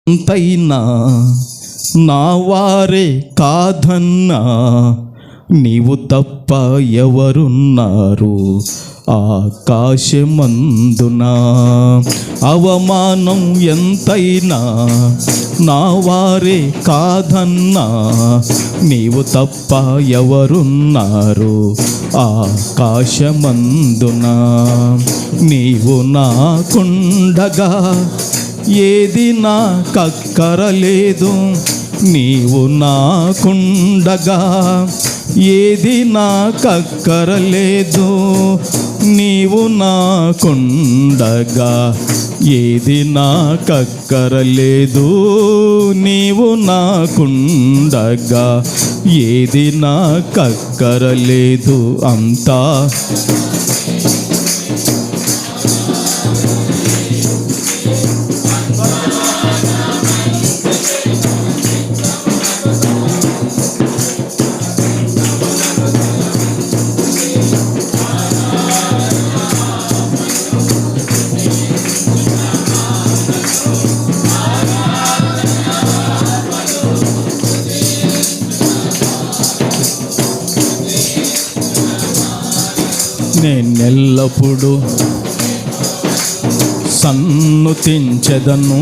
ఎంతైనా నా వారే కాదన్నా, నీవు తప్ప ఎవరున్నారు ఆకాశమందున. అవమానం ఎంతైనా నా వారే కాదన్నా, నీవు తప్ప ఎవరున్నారు ఆకాశమందున. నీవు నాకుండగా ఏది నాకక్కరలేదు, నీవు నాకుండగా ఏది నాకక్కరలేదు. నీవు నాకుండగా ఏది నాకక్కరలేదు, నీవు నాకుండగా ఏది నాకక్కరలేదు. అంతా నేనెల్లప్పుడు సన్నుతించెదను,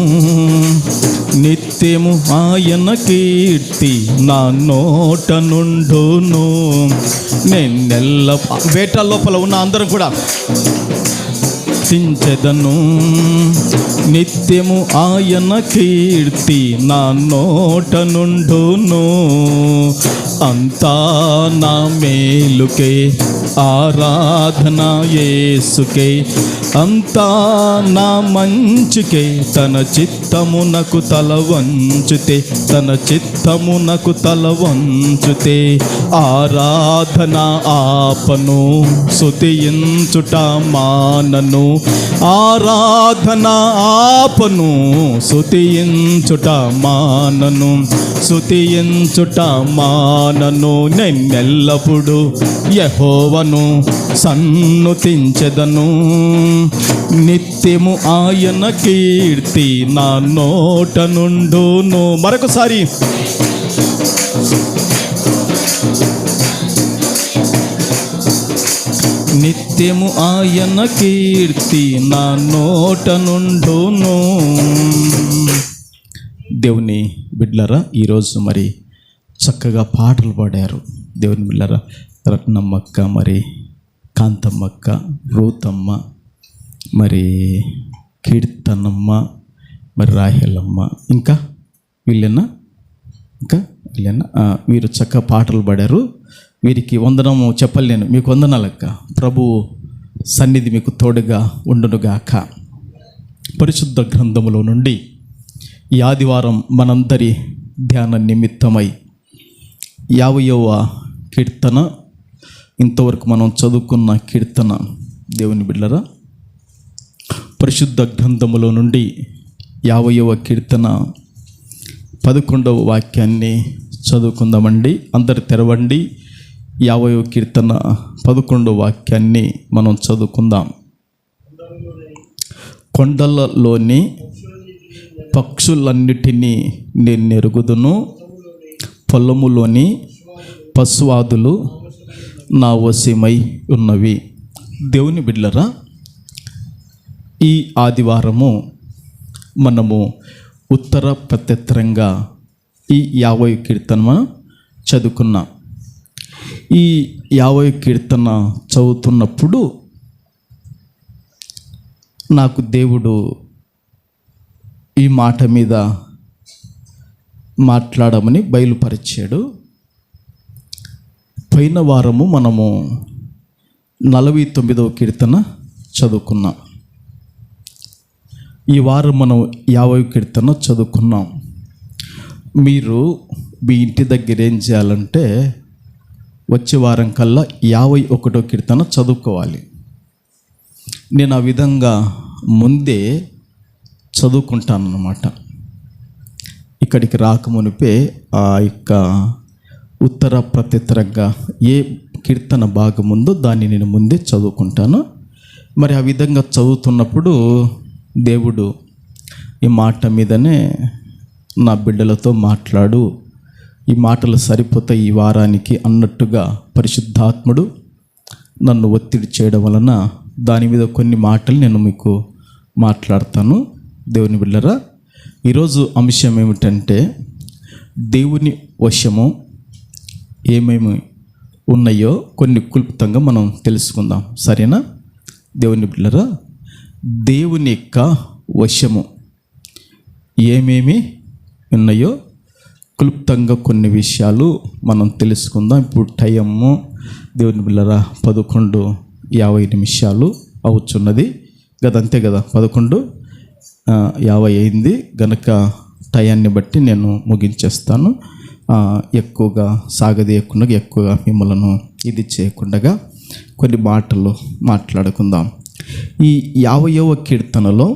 నిత్యము ఆయన కీర్తి నా నోట నుండును. నేనెల్ల వేట లోపల ఉన్న అందరం కూడా స్థుతించెదను, నిత్యము ఆయన కీర్తి నా నోట నుండును. అంతా నా మేలుకే ఆరాధన యేసుకే, అంతా నా మంచికే. తన చిత్తమునకు తల వంచుతే, తన చిత్తమునకు తల వంచుతే ఆరాధన ఆపను, స్తుతించుట మానను. ఆరాధన ఆపను, స్తుతించుట మానను, స్తుతించుట మానను. నేనెల్లప్పుడు యెహోవాను సన్నుతించెదను, నిత్యము ఆయన కీర్తి నా నోట నుండును. మరొకసారి నిత్యము ఆయన కీర్తి నా నోట నుండును. దేవుని బిడ్డలారా, ఈరోజు మరి చక్కగా పాటలు పాడారు. దేవుని బిడ్డలారా, రత్నమ్మక్క, మరి కాంతమ్మక్క, రూతమ్మ, మరి కీర్తనమ్మ, మరి రాహెలమ్మ, ఇంకా వీళ్ళేనా వీరు చక్కగా పాటలు పాడారు. వీరికి వందనము చెప్పలేను. మీకు వందనాలక్క. ప్రభు సన్నిధి మీకు తోడుగా ఉండునుగాక. పరిశుద్ధ గ్రంథములో నుండి ఈ ఆదివారం మనందరి ధ్యాన నిమిత్తమై 50వ కీర్తన, ఇంతవరకు మనం చదువుకున్న కీర్తన. దేవుని బిడ్డలారా, పరిశుద్ధ గ్రంథములో నుండి 50వ కీర్తన 11వ వాక్యాన్ని చదువుకుందామండి. అందరు తెరవండి. 50వ కీర్తన 11వ వాక్యాన్ని మనం చదువుకుందాం. కొండలలోని పక్షులన్నిటినీ నేను ఎరుగుదును, పొలములోని పశువాదులు నా వశమై ఉన్నవి. దేవుని బిడ్డలారా, ఈ ఆదివారము మనము ఉత్తర ప్రత్యత్రంగా ఈ 50వ కీర్తన చదువుకున్నాం. ఈ 50వ కీర్తన చదువుతున్నప్పుడు నాకు దేవుడు ఈ మాట మీద మాట్లాడమని బయలుపరిచాడు. పోయిన వారము మనము 49వ కీర్తన చదువుకున్నాం. ఈ వారం మనం 50వ కీర్తన చదువుకున్నాం. మీరు మీ ఇంటి దగ్గర ఏం చేయాలంటే వచ్చే వారం కల్లా 51వ కీర్తన చదువుకోవాలి. నేను ఆ విధంగా ముందే చదువుకుంటాను అన్నమాట. ఇక్కడికి రాకమునిపే ఆ యొక్క ఉత్తర ప్రత్యత్రంగా ఏ కీర్తన భాగం ఉందో దాన్ని నేను ముందే చదువుకుంటాను. మరి ఆ విధంగా చదువుతున్నప్పుడు దేవుడు ఈ మాట మీదనే నా బిడ్డలతో మాట్లాడు, ఈ మాటలు సరిపోతాయి ఈ వారానికి అన్నట్టుగా పరిశుద్ధాత్ముడు నన్ను ఒత్తిడి చేయడం వలన దాని మీద కొన్ని మాటలు నేను మీకు మాట్లాడతాను. దేవుని బిడ్డలారా, ఈరోజు అంశం ఏమిటంటే దేవుని వశము ఏమేమి ఉన్నాయో కొన్ని క్లుప్తంగా మనం తెలుసుకుందాం. సరేనా? దేవుని బిడ్డలారా, దేవుని యొక్క వశము ఏమేమి ఉన్నాయో క్లుప్తంగా కొన్ని విషయాలు మనం తెలుసుకుందాం. ఇప్పుడు టైము దేవుని బిడ్డలారా 11:50 అవుతున్నది కదా, అంతే కదా, 11:50 అయింది గనక టయాన్ని బట్టి నేను ముగించేస్తాను. ఎక్కువగా సాగదీయకుండా, ఎక్కువగా మిమ్మల్ని ఇది చేయకుండా కొన్ని మాటలు మాట్లాడుకుందాం. ఈ 50వ కీర్తనలో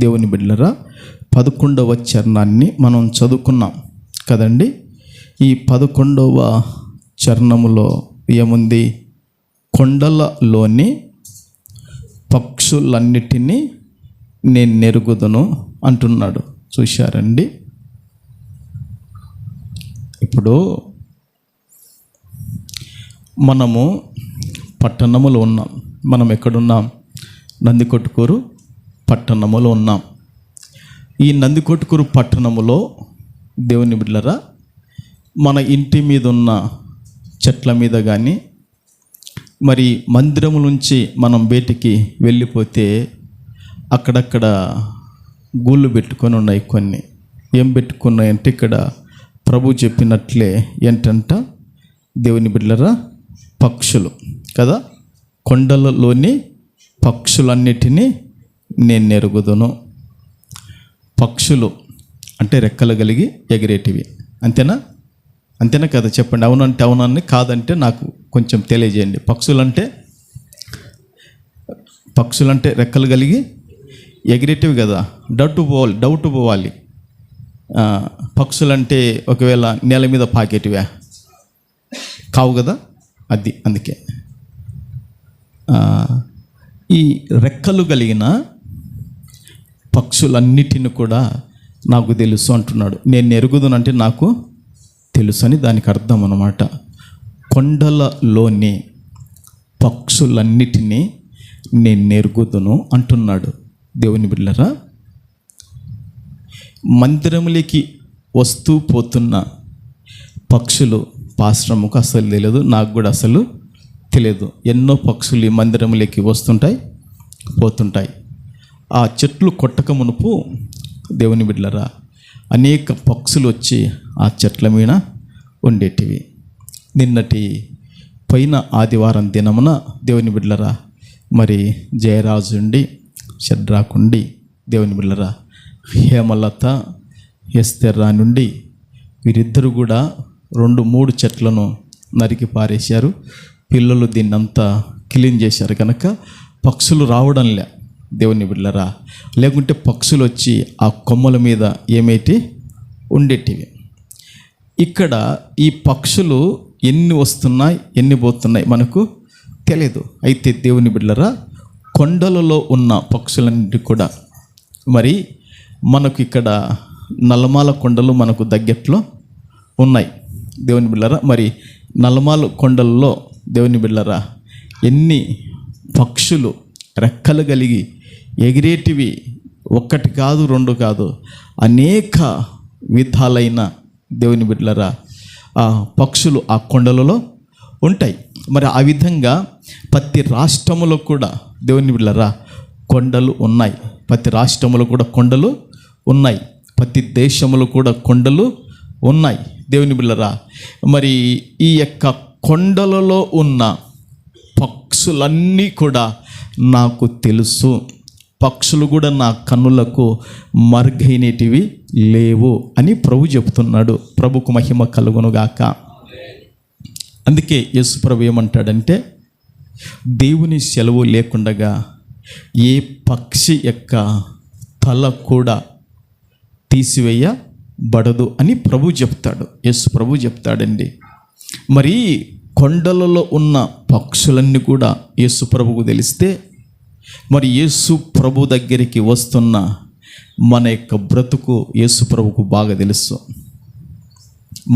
దేవుని బిడ్డలారా 11వ చరణాన్ని మనం చదువుకున్నాం కదండి. ఈ 11వ చరణములో ఏముంది? కొండలలోని పక్షులన్నిటినీ నేను నెరుగుదును అంటున్నాడు. చూశారండి? ఇప్పుడు మనము పట్టణములో ఉన్నాం. మనం ఎక్కడున్నాం? నందికొట్కూరు పట్టణములో ఉన్నాం. ఈ నందికొట్కూరు పట్టణములో దేవుని బిడ్డలారా, మన ఇంటి మీద ఉన్న చెట్ల మీద కానీ, మరి మందిరము నుంచి మనం బయటికి వెళ్ళిపోతే అక్కడక్కడ గూళ్ళు పెట్టుకొని ఉన్నాయి. కొన్ని ఏం పెట్టుకున్నాయంటే, ఇక్కడ ప్రభు చెప్పినట్లే ఏంటంట దేవుని బిడ్డలారా, పక్షులు కదా, కొండలలోని పక్షులన్నిటినీ నేను నెరుగుదును. పక్షులు అంటే రెక్కలు కలిగి ఎగిరేటివి, అంతేనా? అంతేనా కదా? చెప్పండి. అవునంటే అవునని, కాదంటే నాకు కొంచెం తెలియజేయండి. పక్షులంటే రెక్కలు కలిగి ఎగిరేటివి కదా. డౌట్ పోవాలి. పక్షులంటే ఒకవేళ నేల మీద పాకేటివా? కావు కదా. అందుకే ఈ రెక్కలు కలిగిన పక్షులన్నిటిని కూడా నాకు తెలుసు అంటున్నాడు. నేను ఎరుగుదునంటే నాకు తెలుసు అని దానికి అర్థం అన్నమాట. కొండలలోని పక్షులన్నిటినీ నేను ఎరుగుదును అంటున్నాడు. దేవుని బిడ్డలారా, మందిరంలోకి వస్తూ పోతున్న పక్షులు పాశ్రముకు అసలు తెలియదు, నాకు కూడా అసలు తెలియదు. ఎన్నో పక్షులు ఈ మందిరంలోకి వస్తుంటాయి, పోతుంటాయి. ఆ చెట్లు కొట్టక మునుపు దేవుని బిడ్డలారా, అనేక పక్షులు వచ్చి ఆ చెట్ల మీద ఉండేటివి. నిన్నటి పైన ఆదివారం దినమున దేవుని బిడ్డలారా, మరి జయరాజుండి, షడ్రాకుండి, దేవుని బిడ్డలారా, హేమలత, ఎస్తెర్రా నుండి వీరిద్దరు కూడా 2-3 చెట్లను నరికి పారేశారు. పిల్లలు దీన్నంతా క్లీన్ చేశారు కనుక పక్షులు రావడంలే దేవుని బిడ్డలారా. లేకుంటే పక్షులు వచ్చి ఆ కొమ్మల మీద ఏమైతే ఉండేటివి. ఇక్కడ ఈ పక్షులు ఎన్ని వస్తున్నాయి, ఎన్ని పోతున్నాయి మనకు తెలియదు. అయితే దేవుని బిడ్డలారా, కొండలలో ఉన్న పక్షులన్నిటి కూడా, మరి మనకు ఇక్కడ నల్లమాల కొండలు మనకు దగ్గరలో ఉన్నాయి దేవుని బిడ్డలారా. మరి నల్లమాల కొండలలో దేవుని బిడ్డలారా, ఎన్ని పక్షులు రెక్కలు కలిగి ఎగిరేటివి, 1 కాదు 2 కాదు, అనేక విధాలైన దేవుని బిడ్డలారా ఆ పక్షులు ఆ కొండలలో ఉంటాయి. మరి ఆ విధంగా ప్రతి రాష్ట్రములో కూడా దేవుని బిడ్డలారా కొండలు ఉన్నాయి. ప్రతి రాష్ట్రములో కూడా కొండలు ఉన్నాయి. ప్రతి దేశములో కూడా కొండలు ఉన్నాయి దేవుని బిడ్డలారా. మరి ఈ యొక్క కొండలలో ఉన్న పక్షులన్నీ కూడా నాకు తెలుసు. పక్షులు కూడా నా కన్నులకు మరుగైనటివి లేవు అని ప్రభు చెప్తున్నాడు. ప్రభుకు మహిమ కలుగునుగాక. అందుకే యేసు ప్రభు ఏమంటాడంటే, దేవుని సెలవు లేకుండగా ఏ పక్షి యొక్క తల కూడా తీసివేయబడదు అని ప్రభు చెప్తాడు. యేసు ప్రభు చెప్తాడండి. మరి కొండలలో ఉన్న పక్షులన్నీ కూడా యేసు ప్రభువుకు తెలిస్తే, మరి యేసు ప్రభు దగ్గరికి వస్తున్న మన యొక్క బ్రతుకు యేసు ప్రభువుకు బాగా తెలుసు,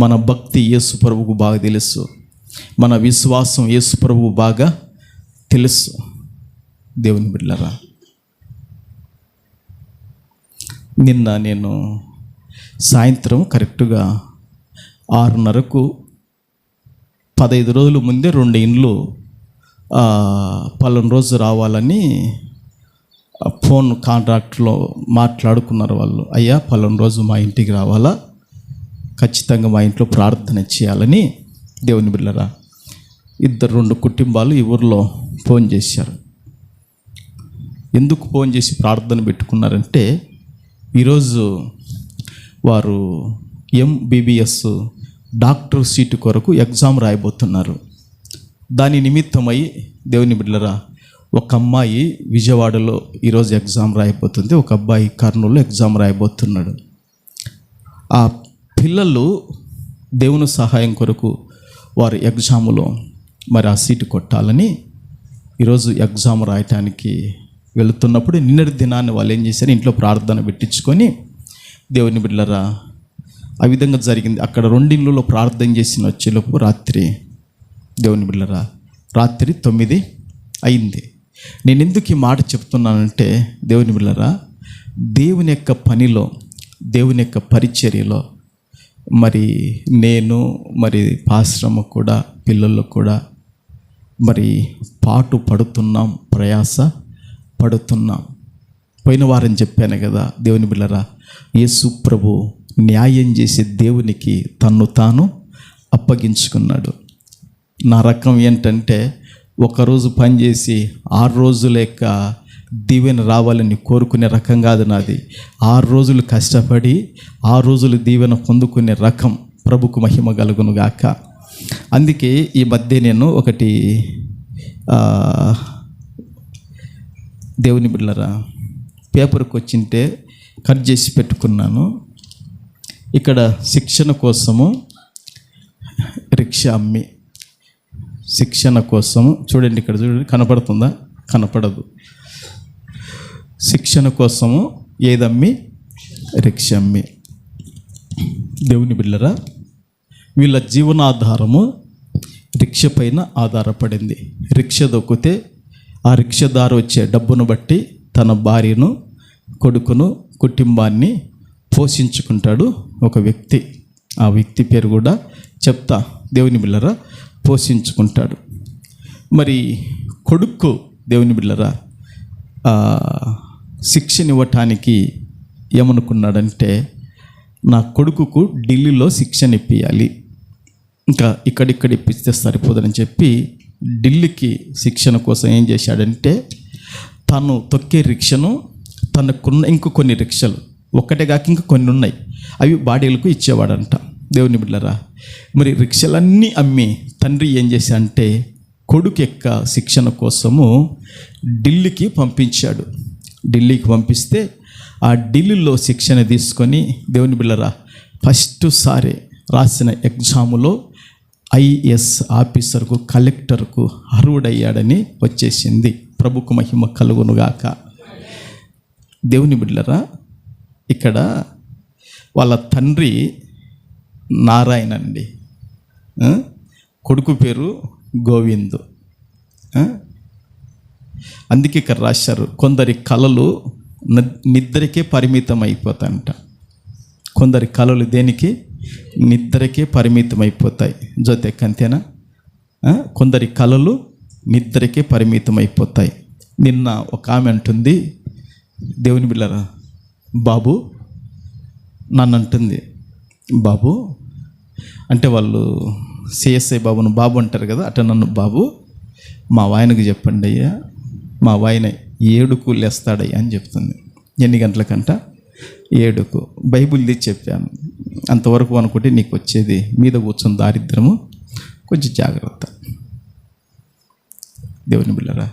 మన భక్తి యేసు ప్రభువుకు బాగా తెలుసు, మన విశ్వాసం యేసు ప్రభువు బాగా తెలుసు. దేవుని బిడ్డలారా, నిన్న నేను సాయంత్రం కరెక్ట్గా 6:30కు 15 రోజుల ముందే 2 ఇండ్లు పలానా రోజు రావాలని ఫోన్ కాంట్రాక్ట్లో మాట్లాడుకున్నారు వాళ్ళు. అయ్యా పలానా రోజు మా ఇంటికి రావాలా, ఖచ్చితంగా మా ఇంట్లో ప్రార్థన చేయాలని. దేవుని బిడ్డలారా, 2 కుటుంబాలు ఈ ఊరిలో ఫోన్ చేశారు. ఎందుకు ఫోన్ చేసి ప్రార్థన పెట్టుకున్నారంటే, ఈరోజు వారు MBBS డాక్టర్ సీటు కొరకు ఎగ్జామ్ రాయబోతున్నారు. దాని నిమిత్తమై దేవుని బిడ్డలారా, ఒక అమ్మాయి విజయవాడలో ఈరోజు ఎగ్జామ్ రాయబోతుంది, ఒక అబ్బాయి కర్నూలులో ఎగ్జామ్ రాయబోతున్నాడు. ఆ పిల్లలు దేవుని సహాయం కొరకు వారు ఎగ్జాములో మరి ఆ సీటు కొట్టాలని ఈరోజు ఎగ్జామ్ రాయటానికి వెళుతున్నప్పుడు నిన్నటి దినాన్ని వాళ్ళు ఏం చేశారు, ఇంట్లో ప్రార్థన పెట్టించుకొని దేవుని బిడ్డలారా ఆ విధంగా జరిగింది. అక్కడ 2 ఇళ్ళలో ప్రార్థన చేసిన వచ్చేలోపు రాత్రి దేవుని బిడ్డలారా రాత్రి 9 అయింది. నేను ఎందుకు ఈ మాట చెప్తున్నానంటే, దేవుని బిడ్డలారా, దేవుని యొక్క పనిలో, దేవుని యొక్క పరిచర్యలో మరి నేను మరి పాశ్రమ కూడా పిల్లల్లో కూడా మరి పాటు పడుతున్నాం, ప్రయాస పడుతున్నాం. పోయిన వారం చెప్పాను కదా, దేవుని బిడ్డలారా, యేసు ప్రభు న్యాయం చేసే దేవునికి తన్ను తాను అప్పగించుకున్నాడు. నా రకం ఏంటంటే, ఒకరోజు పనిచేసి 6 రోజుల యొక్క దీవెన రావాలని కోరుకునే రకం కాదు నాది. 6 రోజులు కష్టపడి 6 రోజులు దీవెన పొందుకునే రకం. ప్రభుకు మహిమ కలుగును గాక. అందుకే ఈ మధ్య నేను ఒకటి దేవుని బిడ్డలారా పేపర్కి వచ్చింటే కట్ చేసి పెట్టుకున్నాను. ఇక్కడ శిక్షణ కోసము రిక్షా అమ్మి, శిక్షణ కోసము చూడండి, ఇక్కడ చూడండి, కనపడుతుందా? కనపడదు. శిక్షణ కోసము ఏదమ్మి? రిక్షా అమ్మి. దేవుని బిడ్డలారా, వీళ్ళ జీవనాధారము రిక్ష పైన ఆధారపడింది. రిక్ష దొక్కితే ఆ రిక్షదారు వచ్చే డబ్బును బట్టి తన భార్యను, కొడుకును, కుటుంబాన్ని పోషించుకుంటాడు ఒక వ్యక్తి. ఆ వ్యక్తి పేరు కూడా చెప్తా. దేవుని బిడ్డలారా పోషించుకుంటాడు. మరి కొడుకు దేవుని బిడ్డలారా శిక్షణ ఇవ్వటానికి ఏమనుకున్నాడంటే, నా కొడుకుకు ఢిల్లీలో శిక్షణ ఇప్పించాలి, ఇంకా ఇక్కడిక్కడ ఇప్పిస్తే సరిపోదని చెప్పి ఢిల్లీకి శిక్షణ కోసం ఏం చేశాడంటే, తను తొక్కే రిక్షను తనకున్న ఇంకో కొన్ని రిక్షలు, ఒక్కటే కాక ఇంకా కొన్ని ఉన్నాయి, అవి బాడీలకు ఇచ్చేవాడంట. దేవుని బిడ్డలారా, మరి రిక్షలన్నీ అమ్మి తండ్రి ఏం చేశాడంటే కొడుకు యొక్క శిక్షణ కోసము ఢిల్లీకి పంపించాడు. ఢిల్లీకి పంపిస్తే ఆ ఢిల్లీలో శిక్షణ తీసుకొని దేవుని బిడ్డలారా ఫస్ట్ సారి రాసిన ఎగ్జాములో IAS ఆఫీసర్కు, కలెక్టర్కు అర్హుడయ్యాడని వచ్చేసింది. ప్రభుకు మహిమ కలుగునుగాక. దేవుని బిడ్డలారా, ఇక్కడ వాళ్ళ తండ్రి నారాయణ అండి, కొడుకు పేరు గోవిందు. అందుకే ఇక్కడ రాశారు, కొందరి కళలు నిద్రకే పరిమితం అయిపోతాయంట. కొందరి కళలు దేనికి? నిద్రకే పరిమితం అయిపోతాయి. జోతే కంతేనా? కొందరి కళలు నిద్రకే పరిమితం అయిపోతాయి. నిన్న ఒక ఆమె అంటుంది, దేవుని బిడ్డలారా, బాబు నన్ను అంటుంది, బాబు అంటే వాళ్ళు CSI బాబును బాబు అంటారు కదా, అట్లా నన్ను బాబు మా వాయనకు చెప్పండి అయ్యా, మా వాయన 7కు లేస్తాడయ్యా అని చెప్తుంది. ఎన్ని గంటలకంట? 7కు. బైబిల్ తీసి చెప్పాను, అంతవరకు అనుకుంటే నీకు వచ్చేది మీద కూర్చొని దారిద్రము, కొంచెం జాగ్రత్త. దేవుని బిడ్డలారా,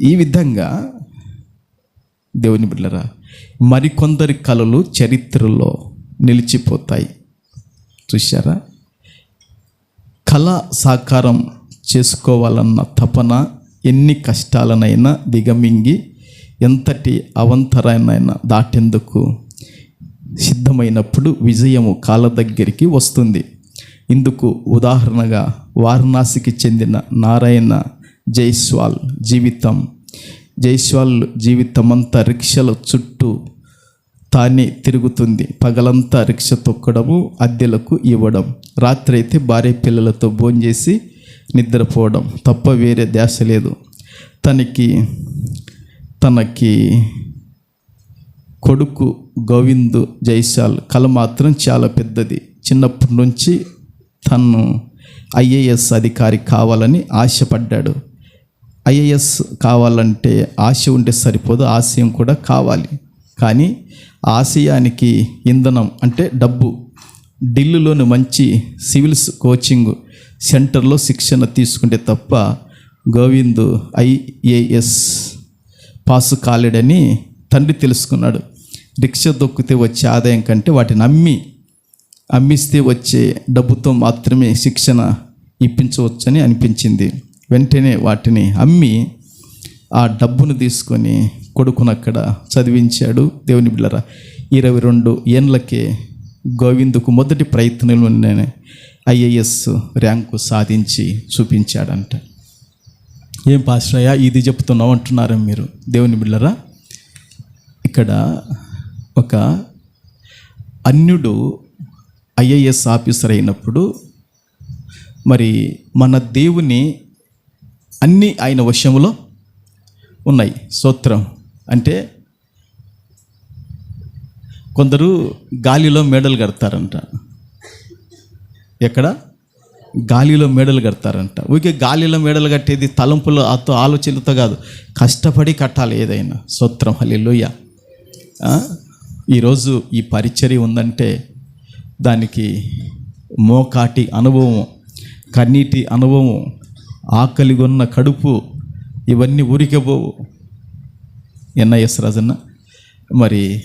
ఈ విధంగా దేవుని బిడ్డలారా మరికొందరి కళలు చరిత్రలో నిలిచిపోతాయి. చూశారా? కళ సాకారం చేసుకోవాలన్న తపన ఎన్ని కష్టాలనైనా దిగమింగి ఎంతటి అవంతరాయనైనా దాటేందుకు సిద్ధమైనప్పుడు విజయము కాళ్ళ దగ్గరికి వస్తుంది. ఇందుకు ఉదాహరణగా వారణాసికి చెందిన నారాయణ జైస్వాల్ జీవితమంతా రిక్షల చుట్టూ తానే తిరుగుతుంది. పగలంతా రిక్ష తొక్కడము, అద్దెలకు ఇవ్వడం, రాత్రి అయితే భార్య పిల్లలతో భోంచేసి నిద్రపోవడం తప్ప వేరే ధ్యాస లేదు. తనకి కొడుకు గోవింద్ జైస్వాల్ కళ మాత్రం చాలా పెద్దది. చిన్నప్పటి నుంచి తను IAS అధికారి కావాలని ఆశపడ్డాడు. IAS కావాలంటే ఆశ ఉంటే సరిపోదు, ఆశయం కూడా కావాలి. కానీ ఆశయానికి ఇంధనం అంటే డబ్బు. ఢిల్లీలోని మంచి సివిల్స్ కోచింగ్ సెంటర్లో శిక్షణ తీసుకుంటే తప్ప గోవింద్ IAS పాసు కాలేడని తండ్రి తెలుసుకున్నాడు. రిక్ష దొక్కితే వచ్చే ఆదాయం కంటే వాటిని అమ్మిస్తే వచ్చే డబ్బుతో మాత్రమే శిక్షణ ఇప్పించవచ్చని అనిపించింది. వెంటనే వాటిని అమ్మి ఆ డబ్బును తీసుకొని కొడుకును అక్కడ చదివించాడు. దేవుని బిడ్డలారా, 22 ఏండ్లకే గోవిందుకు మొదటి ప్రయత్నంలోనే IAS ర్యాంకు సాధించి చూపించాడంట. ఏం పాస్టరయ్య ఇది చెప్తున్నావు అంటున్నారు మీరు. దేవుని బిడ్డలారా, ఇక్కడ ఒక అన్యుడు IAS ఆఫీసర్ అయినప్పుడు మరి మన దేవుని అన్నీ ఆయన వశంలో ఉన్నాయి. స్తోత్రం. అంటే కొందరు గాలిలో మేడలు కడతారంట. ఎక్కడ? గాలిలో మేడలు కడతారంట. ఊరికే గాలిలో మేడలు కట్టేది తలంపులు ఆలోచనలతో కాదు, కష్టపడి కట్టాలి ఏదైనా. స్తోత్రం. హల్లెలూయా. ఈరోజు ఈ పరిచర్య ఉందంటే దానికి మోకాటి అనుభవం, కన్నీటి అనుభవం, ఆకలిగొన్న కడుపు, ఇవన్నీ ఊరికపోవు. NIS రాజన్న, మరి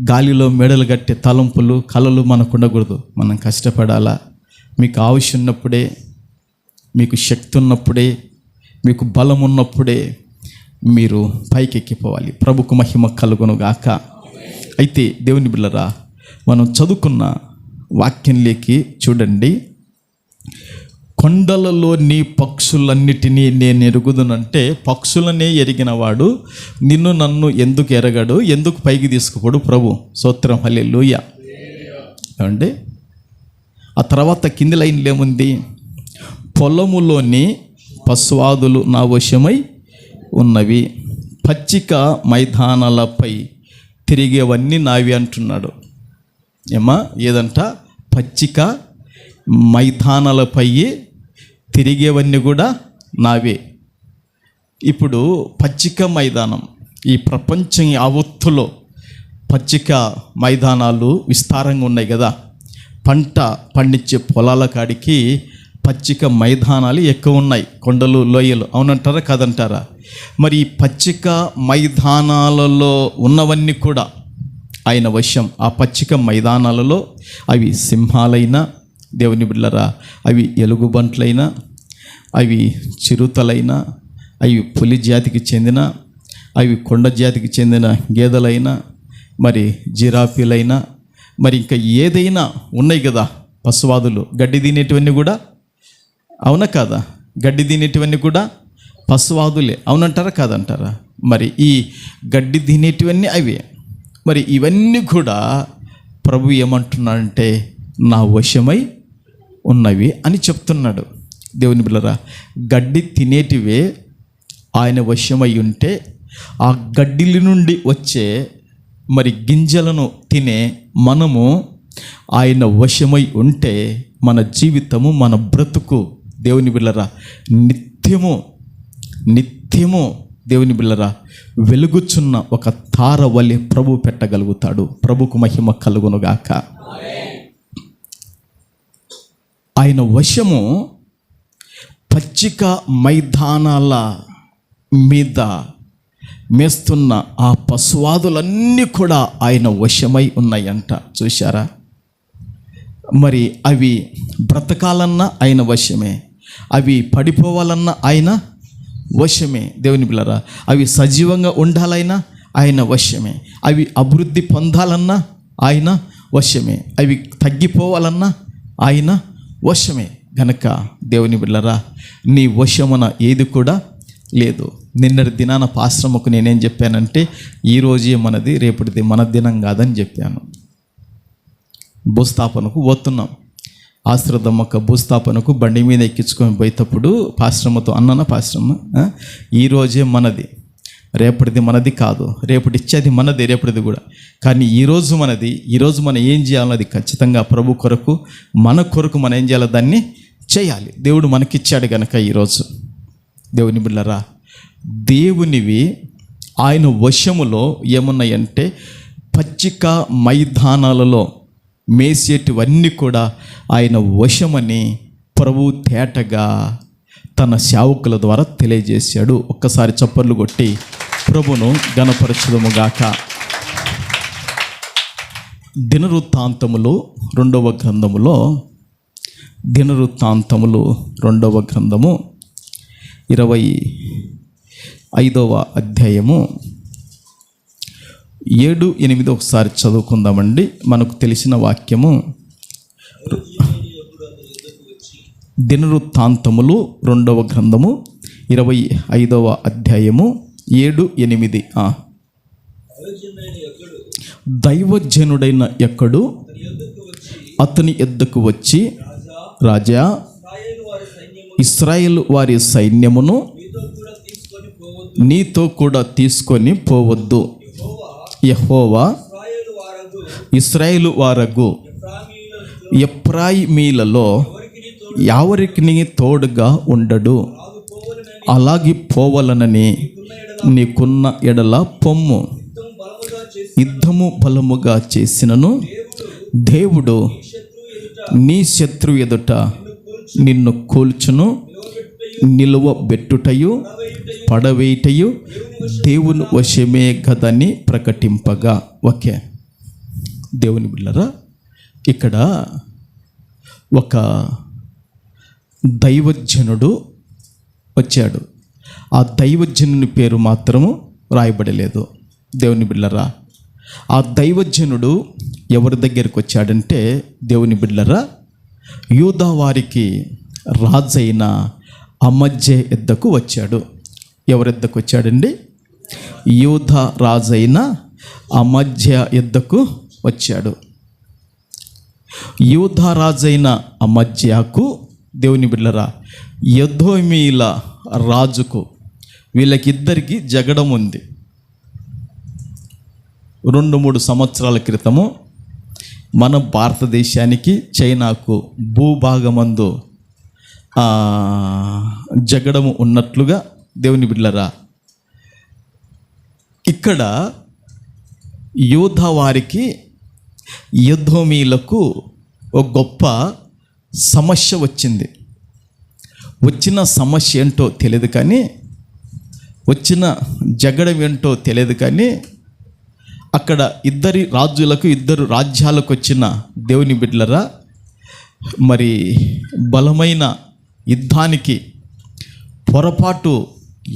గాలిలో మేడలు కట్టే తలంపులు, కళలు మనకు ఉండకూడదు. మనం కష్టపడాలా. మీకు ఆవశ్యం ఉన్నప్పుడే, మీకు శక్తి ఉన్నప్పుడే, మీకు బలం ఉన్నప్పుడే మీరు పైకెక్కిపోవాలి. ప్రభుకు మహిమ కలుగునుగాక. అయితే దేవుని బిడ్డలారా, మనం చదువుకున్న వాక్యంలోకి చూడండి. కొండలలోని పక్షులన్నిటినీ నేను ఎరుగుదునంటే, పక్షులనే ఎరిగినవాడు నిన్ను నన్ను ఎందుకు ఎరగడు, ఎందుకు పైకి తీసుకుపోడు ప్రభు. స్తోత్రం. హల్లెలూయా. ఏమండి, ఆ తర్వాత కింది లైన్లో ఏముంది? పొలములోని పశువాదులు నా వశమై ఉన్నవి, పచ్చిక మైదానాలపై తిరిగేవన్నీ నావి అంటున్నాడు. ఏమా ఏదంట? పచ్చిక మైదానాలపై తిరిగేవన్నీ కూడా నావే. ఇప్పుడు పచ్చిక మైదానం, ఈ ప్రపంచం యావత్తులో పచ్చిక మైదానాలు విస్తారంగా ఉన్నాయి కదా. పంట పండించే పొలాల కాడికి పచ్చిక మైదానాలు ఎక్కువ ఉన్నాయి, కొండలు, లోయలు. అవునంటారా కాదంటారా? మరి ఈ పచ్చిక మైదానాలలో ఉన్నవన్నీ కూడా ఆయన వశం. ఆ పచ్చిక మైదానాలలో అవి సింహాలైనా, దేవుని బిడ్డలారా, అవి ఎలుగుబంట్లైనా, అవి చిరుతలైనా, అవి పులి జాతికి చెందిన, అవి కొండ జాతికి చెందిన గేదెలైనా, మరి జిరాఫీలైనా, మరి ఇంకా ఏదైనా ఉన్నాయి కదా పశువాదులు. గడ్డి తినేటివన్నీ కూడా, అవునా కాదా? గడ్డి తినేటివన్నీ కూడా పశువాదులే. అవునంటారా కాదంటారా? మరి ఈ గడ్డి తినేటివన్నీ అవే. మరి ఇవన్నీ కూడా ప్రభు ఏమంటున్నాడంటే నా వశమై ఉన్నవి అని చెప్తున్నాడు. దేవుని బిడ్డలారా, గడ్డి తినేటివే ఆయన వశమై ఉంటే, ఆ గడ్డిల నుండి వచ్చే మరి గింజలను తినే మనము ఆయన వశమై ఉంటే మన జీవితము, మన బ్రతుకు దేవుని బిడ్డలారా నిత్యము దేవుని బిడ్డలారా వెలుగుచున్న ఒక తార వలె ప్రభు పెట్టగలుగుతాడు. ప్రభుకు మహిమ కలుగునుగాక. ఆయన వశము పచ్చిక మైదానాల మీద మేస్తున్న ఆ పశువాదులన్నీ కూడా ఆయన వశమై ఉన్నాయంట. చూశారా? మరి అవి బ్రతకాలన్నా ఆయన వశమే, అవి పడిపోవాలన్నా ఆయన వశమే. దేవుని బిడ్డలారా, అవి సజీవంగా ఉండాలైనా ఆయన వశమే, అవి అభివృద్ధి పొందాలన్నా ఆయన వశమే, అవి తగ్గిపోవాలన్నా ఆయన వశమే. గనక దేవుని బిడ్డలారా, నీ వశమున ఏది కూడా లేదు. నిన్నటి దినాన పాశ్రమకు నేనేం చెప్పానంటే, ఈరోజే మనది, రేపటిది మన దినం కాదని చెప్పాను. భూస్థాపనకు పోతున్నాం. ఆశ్రదమ్మక్క భూస్థాపనకు బండి మీద ఎక్కించుకొని పోయేటప్పుడు పాశ్రమతో పాశ్రమ, ఈరోజే మనది, రేపటిది మనది కాదు, రేపటి ఇచ్చేది మనది, రేపటిది కూడా. కానీ ఈరోజు మనది. ఈరోజు మనం ఏం చేయాలో అది ఖచ్చితంగా ప్రభు కొరకు, మన కొరకు మనం ఏం చేయాలో దాన్ని చేయాలి. దేవుడు మనకిచ్చాడు కనుక ఈరోజు. దేవుని బిడ్డలారా, దేవునివి ఆయన వశములో ఏమున్నాయంటే, పచ్చిక మైదానాలలో మేసేటివన్నీ కూడా ఆయన వశమని ప్రభు తేటగా తన సేవకుల ద్వారా తెలియజేశాడు. ఒక్కసారి చప్పర్లు కొట్టి ప్రభును ఘనపరచుదముగాక. దినవృత్తాంతములు 2వ గ్రంథములో, దినవృత్తాంతములు 2వ గ్రంథము 25వ అధ్యాయము 7-8 ఒకసారి చదువుకుందామండి. మనకు తెలిసిన వాక్యము. దినవృత్తాంతములు 2వ గ్రంథము 25వ అధ్యాయము 7-8. దైవజనుడైన ఎక్కడు అతని యొద్దకు వచ్చి, రాజా, ఇశ్రాయేలు వారి సైన్యమును నీతో కూడా తీసుకొని పోవద్దు. యెహోవా ఇశ్రాయేలు వారగు ఎఫ్రాయిమీలలో ఎవరికి తోడుగా ఉండడు. అలాగే పోవలనని నీకున్న ఎడల పొమ్ము. యుద్ధము బలముగా చేసినను దేవుడు నీ శత్రువు ఎదుట నిన్ను కూల్చును. నిలువబెట్టుటయు పడవేయుటయు దేవుని వశమే గదని ప్రకటింపగా. ఓకే దేవుని బిడ్డలారా, ఇక్కడ ఒక దైవజనుడు వచ్చాడు. ఆ దైవజనుని పేరు మాత్రము రాయబడలేదు. దేవుని బిడ్డలారా, ఆ దైవజనుడు ఎవరి దగ్గరికి వచ్చాడంటే, దేవుని బిడ్డలారా, యూదా వారికి రాజైన అమజ్యా యొద్దకు వచ్చాడు. ఎవరి యొద్దకు వచ్చాడండి? యూదా రాజైన అమజ్యా యొద్దకు వచ్చాడు. యూదా రాజైన అమజ్యాకు, దేవుని బిడ్డలారా, ఎదోమీయుల రాజుకు, వీళ్ళకిద్దరికి జగడం ఉంది. 2-3 సంవత్సరాల క్రితము మన భారతదేశానికి చైనాకు భూభాగమందు జగడము ఉన్నట్లుగా, దేవుని బిడ్డలారా, ఇక్కడ యూదా వారికి ఎదోమీయులకు ఒక గొప్ప సమస్య వచ్చింది. వచ్చిన సమస్య ఏంటో తెలియదు కానీ, వచ్చిన జగడం ఏంటో తెలియదు కానీ, అక్కడ ఇద్దరు రాజ్యాలకు వచ్చిన దేవుని బిడ్డలారా, మరి బలమైన యుద్ధానికి పొరపాటు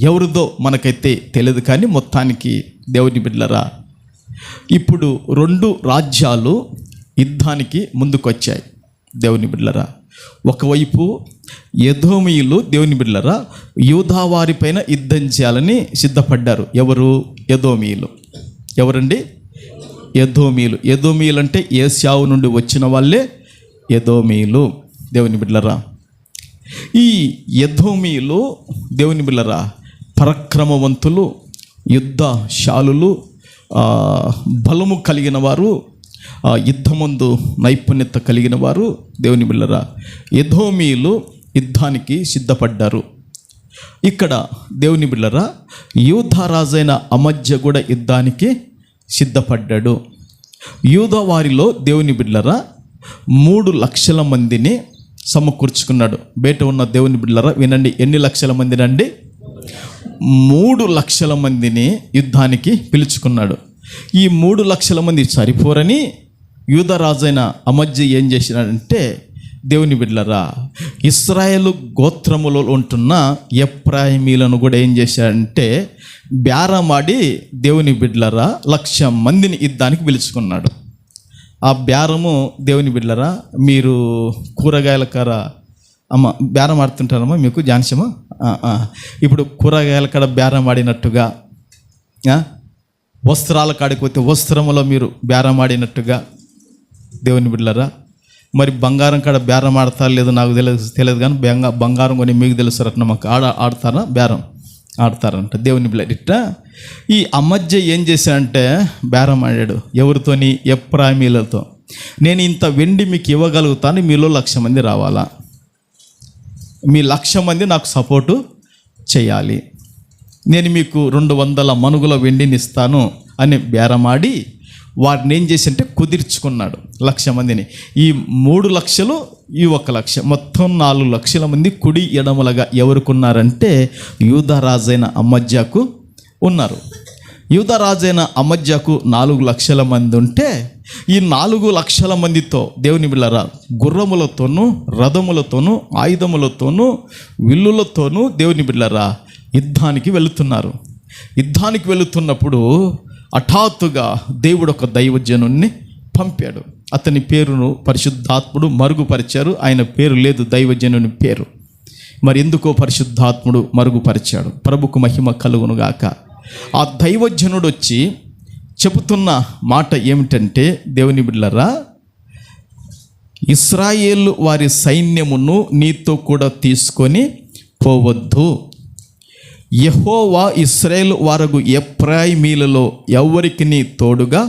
ఎవరిదో మనకైతే తెలియదు కానీ, మొత్తానికి దేవుని బిడ్డలారా, ఇప్పుడు 2 రాజ్యాలు యుద్ధానికి ముందుకొచ్చాయి. దేవుని బిడ్డలారా, ఒకవైపు ఎదోమీయులు, దేవుని బిడ్డలారా, యూదా వారిపైన యుద్ధం చేయాలని సిద్ధపడ్డారు. ఎవరు? ఎదోమీయులు. ఎవరండి? ఎదోమీయులు. ఎదోమీయులు అంటే ఏశావు నుండి వచ్చిన వాళ్ళే ఎదోమీయులు. దేవుని బిడ్డలారా, ఈ ఎదోమీయులు, దేవుని బిడ్డలారా, పరాక్రమవంతులు, యుద్ధశాలులు, బలము కలిగిన వారు, యుద్ధమందు నైపుణ్యత కలిగిన వారు. దేవుని బిడ్డలారా, ఎదోమీయులు యుద్ధానికి సిద్ధపడ్డారు. ఇక్కడ దేవుని బిడ్డలారా, యూదా రాజైన అమజ్యా కూడా యుద్ధానికి సిద్ధపడ్డాడు. యూదా వారిలో, దేవుని బిడ్డలారా, 3 లక్షల మందిని సమకూర్చుకున్నాడు. బయట ఉన్న దేవుని బిడ్డలారా వినండి, ఎన్ని లక్షల మందిని అండి? 3 లక్షల మందిని యుద్ధానికి పిలుచుకున్నాడు. ఈ 3 లక్షల మంది సరిపోరని యూదా రాజైన అమజ్యా ఏం చేసినాడంటే, దేవుని బిడ్డలారా, ఇశ్రాయేలు గోత్రములో ఉంటున్న ఎఫ్రాయిమీలను కూడా ఏం చేశాడంటే బేరమాడి దేవుని బిడ్డలారా 1,00,000 మందిని యుద్ధానికి పిలుచుకున్నాడు. ఆ బేరము దేవుని బిడ్డలారా, మీరు కూరగాయల కాడ అమ్మ బేరం ఆడుతుంటారమ్మా, మీకు జాన్సమ్మా. ఇప్పుడు కూరగాయల కాడ బేరం ఆడినట్టుగా, వస్త్రాల కాడికి పోతే వస్త్రములో మీరు బేరం ఆడినట్టుగా దేవుని బిడ్డలారా, మరి బంగారం కాడ బేరం ఆడతారు లేదు నాకు తెలియదు కానీ బంగారం కొని మీకు తెలుసు రత్న మాకు ఆడతారా, బేరం ఆడతారంట దేవుని బిడ్డ. ఇట్ట ఈ అమధ్య ఏం చేశాడంటే బేరం ఆడాడు. ఎవరితోని? ఎఫ్రాయిమీలతో. నేను ఇంత వెండి మీకు ఇవ్వగలుగుతాను, మీలో 1,00,000 మంది రావాలా, మీ 1,00,000 మంది నాకు సపోర్టు చేయాలి, నేను మీకు 200 మనుగుల వెండిని ఇస్తాను అని బేరమాడి వారిని ఏం చేసి అంటే కుదిర్చుకున్నాడు 1,00,000 మందిని. ఈ 3 లక్షలు, ఈ 1,00,000, మొత్తం 4 లక్షల మంది కుడి ఎడములుగా ఎవరుకున్నారంటే యూదారాజైన అమజ్యాకు ఉన్నారు. యూదారాజైన అమజ్యాకు 4 లక్షల మంది ఉంటే ఈ 4 లక్షల మందితో దేవుని బిడ్డలారా గుర్రములతోనూ రథములతోనూ ఆయుధములతోనూ విల్లులతోనూ దేవుని బిడ్డలారా యుద్ధానికి వెళుతున్నారు. యుద్ధానికి వెళుతున్నప్పుడు హఠాత్తుగా దేవుడు ఒక దైవజనుణ్ణి పంపాడు. అతని పేరును పరిశుద్ధాత్ముడు మరుగుపరిచారు. ఆయన పేరు లేదు, దైవజనుని పేరు. మరి ఎందుకో పరిశుద్ధాత్ముడు మరుగుపరిచాడు. ప్రభుకు మహిమ కలుగునుగాక. ఆ దైవజనుడు వచ్చి చెబుతున్న మాట ఏమిటంటే దేవుని బిడ్డలారా, ఇశ్రాయేలు వారి సైన్యమును నీతో కూడా తీసుకొని పోవద్దు. యెహోవా ఇశ్రాయేలు వారగు ఎఫ్రాయిమీలలో ఎవరికి నీ తోడుగా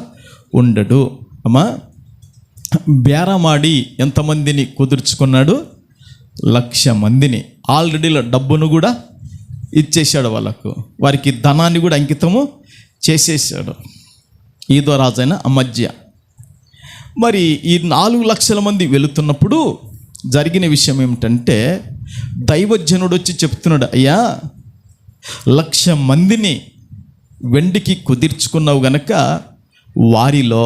ఉండడు. అమ్మా, బేరమాడి ఎంతమందిని కుదుర్చుకున్నాడు? 1,00,000 మందిని. ఆల్రెడీ డబ్బును కూడా ఇచ్చేసాడు వాళ్ళకు, వారికి ధనాన్ని కూడా అంకితము చేసేసాడు ఈదో రాజైన అమజ్య. మరి ఈ 4 లక్షల మంది వెళుతున్నప్పుడు జరిగిన విషయం ఏమిటంటే దైవజనుడు వచ్చి చెప్తున్నాడు, అయ్యా 1,00,000 మందిని వెండికి కుదిర్చుకున్నావు గనక వారిలో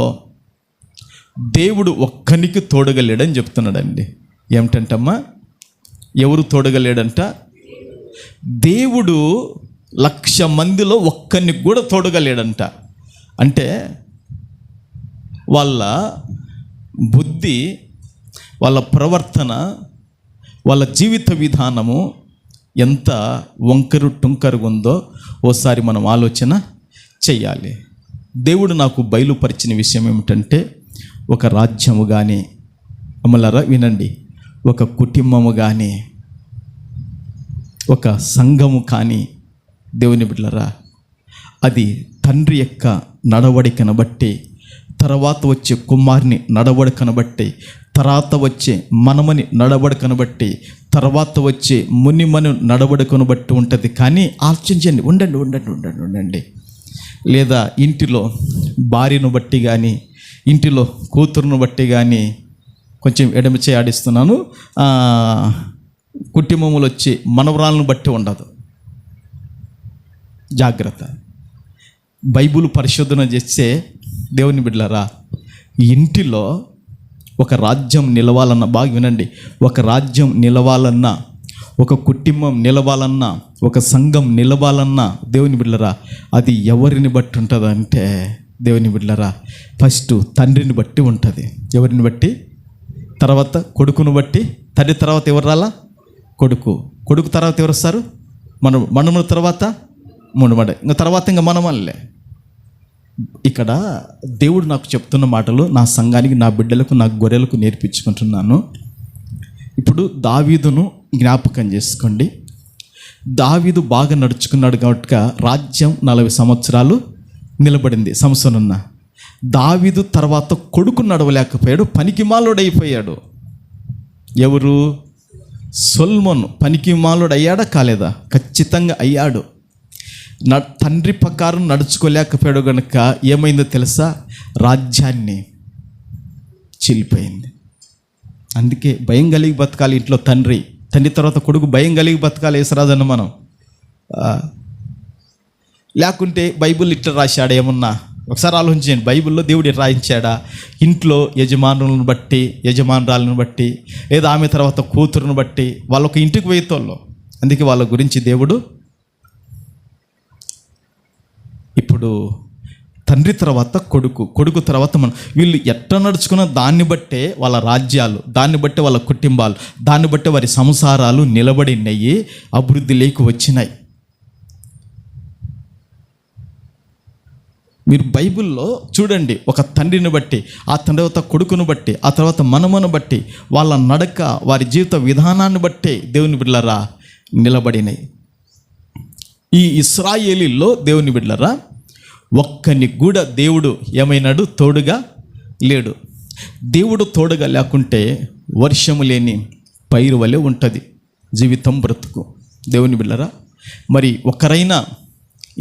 దేవుడు ఒక్కనికి తోడగలేడని చెప్తున్నాడండి. ఏమిటంటమ్మా, ఎవరు తోడగలేడంట? దేవుడు 1,00,000 మందిలో ఒక్కనికి కూడా తోడగలేడంట. అంటే వాళ్ళ బుద్ధి, వాళ్ళ ప్రవర్తన, వాళ్ళ జీవిత విధానము ఎంత వంకరు టుంకరుగా ఉందో ఓసారి మనం ఆలోచన చెయ్యాలి. దేవుడు నాకు బయలుపరిచిన విషయం ఏమిటంటే ఒక రాజ్యము కానీ, అమలారా వినండి, ఒక కుటుంబము కానీ, ఒక సంఘము కానీ దేవుని బిడ్డలారా అది తండ్రి యొక్క నడవడికను బట్టి, తర్వాత వచ్చే కుమారుని నడవడికను బట్టి, తర్వాత వచ్చే మనమని నడవడికను బట్టి, తర్వాత వచ్చే మునిమను నడవడికను బట్టి ఉంటుంది. కానీ ఆలోచించండి, ఉండండి. లేదా ఇంటిలో భార్యను బట్టి కానీ, ఇంటిలో కూతురును బట్టి కానీ, కొంచెం ఎడమిచే ఆడిస్తున్నాను, కుటుంబములు వచ్చి మనవరాలను బట్టి ఉండదు. జాగ్రత్త. బైబిల్ పరిశోధన చేస్తే దేవుని బిడ్డలారా ఇంటిలో ఒక రాజ్యం నిలవాలన్నా, బాగా వినండి, ఒక రాజ్యం నిలవాలన్నా, ఒక కుటుంబం నిలవాలన్నా, ఒక సంఘం నిలవాలన్నా దేవుని బిడ్డలారా అది ఎవరిని బట్టి ఉంటుంది అంటే దేవుని బిడ్డలారా ఫస్ట్ తండ్రిని బట్టి ఉంటుంది. ఎవరిని బట్టి? తర్వాత కొడుకును బట్టి. తండ్రి తర్వాత ఎవరు రాలా? కొడుకు తర్వాత ఎవరు వస్తారు? మనము తర్వాత మునుమడ, ఇంకా తర్వాత ఇంకా మనమల్లే. ఇక్కడ దేవుడు నాకు చెప్తున్న మాటలు నా సంఘానికి, నా బిడ్డలకు, నా గొర్రెలకు నేర్పించుకుంటున్నాను. ఇప్పుడు దావీదును జ్ఞాపకం చేసుకోండి. దావీదు బాగా నడుచుకున్నాడు కాబట్టి రాజ్యం 40 సంవత్సరాలు నిలబడింది. సంసోనున్న దావీదు తర్వాత కొడుకు నడవలేకపోయాడు, పనికిమాలుడైపోయాడు. ఎవరు? సొల్మోను. పనికిమాలుడు అయ్యాడా కాలేదా? ఖచ్చితంగా అయ్యాడు. తండ్రి ప్రకారం నడుచుకోలేకపోయాడు కనుక ఏమైందో తెలుసా? రాజ్యాన్ని చీలిపోయింది. అందుకే భయం కలిగి బతకాలి ఇంట్లో. తండ్రి తర్వాత కొడుకు భయం కలిగి బతకాలి. యేసరాజన్న మనం లేకుంటే బైబిల్ ఇట్లా రాశాడు, ఏమన్నా ఒకసారి ఆలోచించండి, బైబిల్లో దేవుడు రాయించాడా? ఇంట్లో యజమానులను బట్టి, యజమానురాలను బట్టి, లేదా ఆమె తర్వాత కూతురును బట్టి వాళ్ళొక ఇంటికి పోయేతోళ్ళు. అందుకే వాళ్ళ గురించి దేవుడు ఇప్పుడు తండ్రి తర్వాత కొడుకు, కొడుకు తర్వాత మనం, వీళ్ళు ఎట్లా నడుచుకున్న దాన్ని బట్టే వాళ్ళ రాజ్యాలు, దాన్ని బట్టే వాళ్ళ కుటుంబాలు, దాన్ని బట్టే వారి సంసారాలు నిలబడినవి, అభివృద్ధి లేకు వచ్చినాయి. మీరు బైబిల్లో చూడండి, ఒక తండ్రిని బట్టి, ఆ తర్వాత కొడుకును బట్టి, ఆ తర్వాత మనమును బట్టి, వాళ్ళ నడక, వారి జీవిత విధానాన్ని బట్టే దేవుని బిడ్డలారా నిలబడినాయి. ఈ ఇశ్రాయేలీల్లో దేవుని బిడ్డలారా ఒక్కనికి కూడా దేవుడు ఏమైనాడు? తోడుగా లేడు. దేవుడు తోడుగా లేకుంటే వర్షము లేని పైరు వలె ఉంటుంది జీవితం, బ్రతుకు. దేవుని బిడ్డలారా, మరి ఒకరైనా,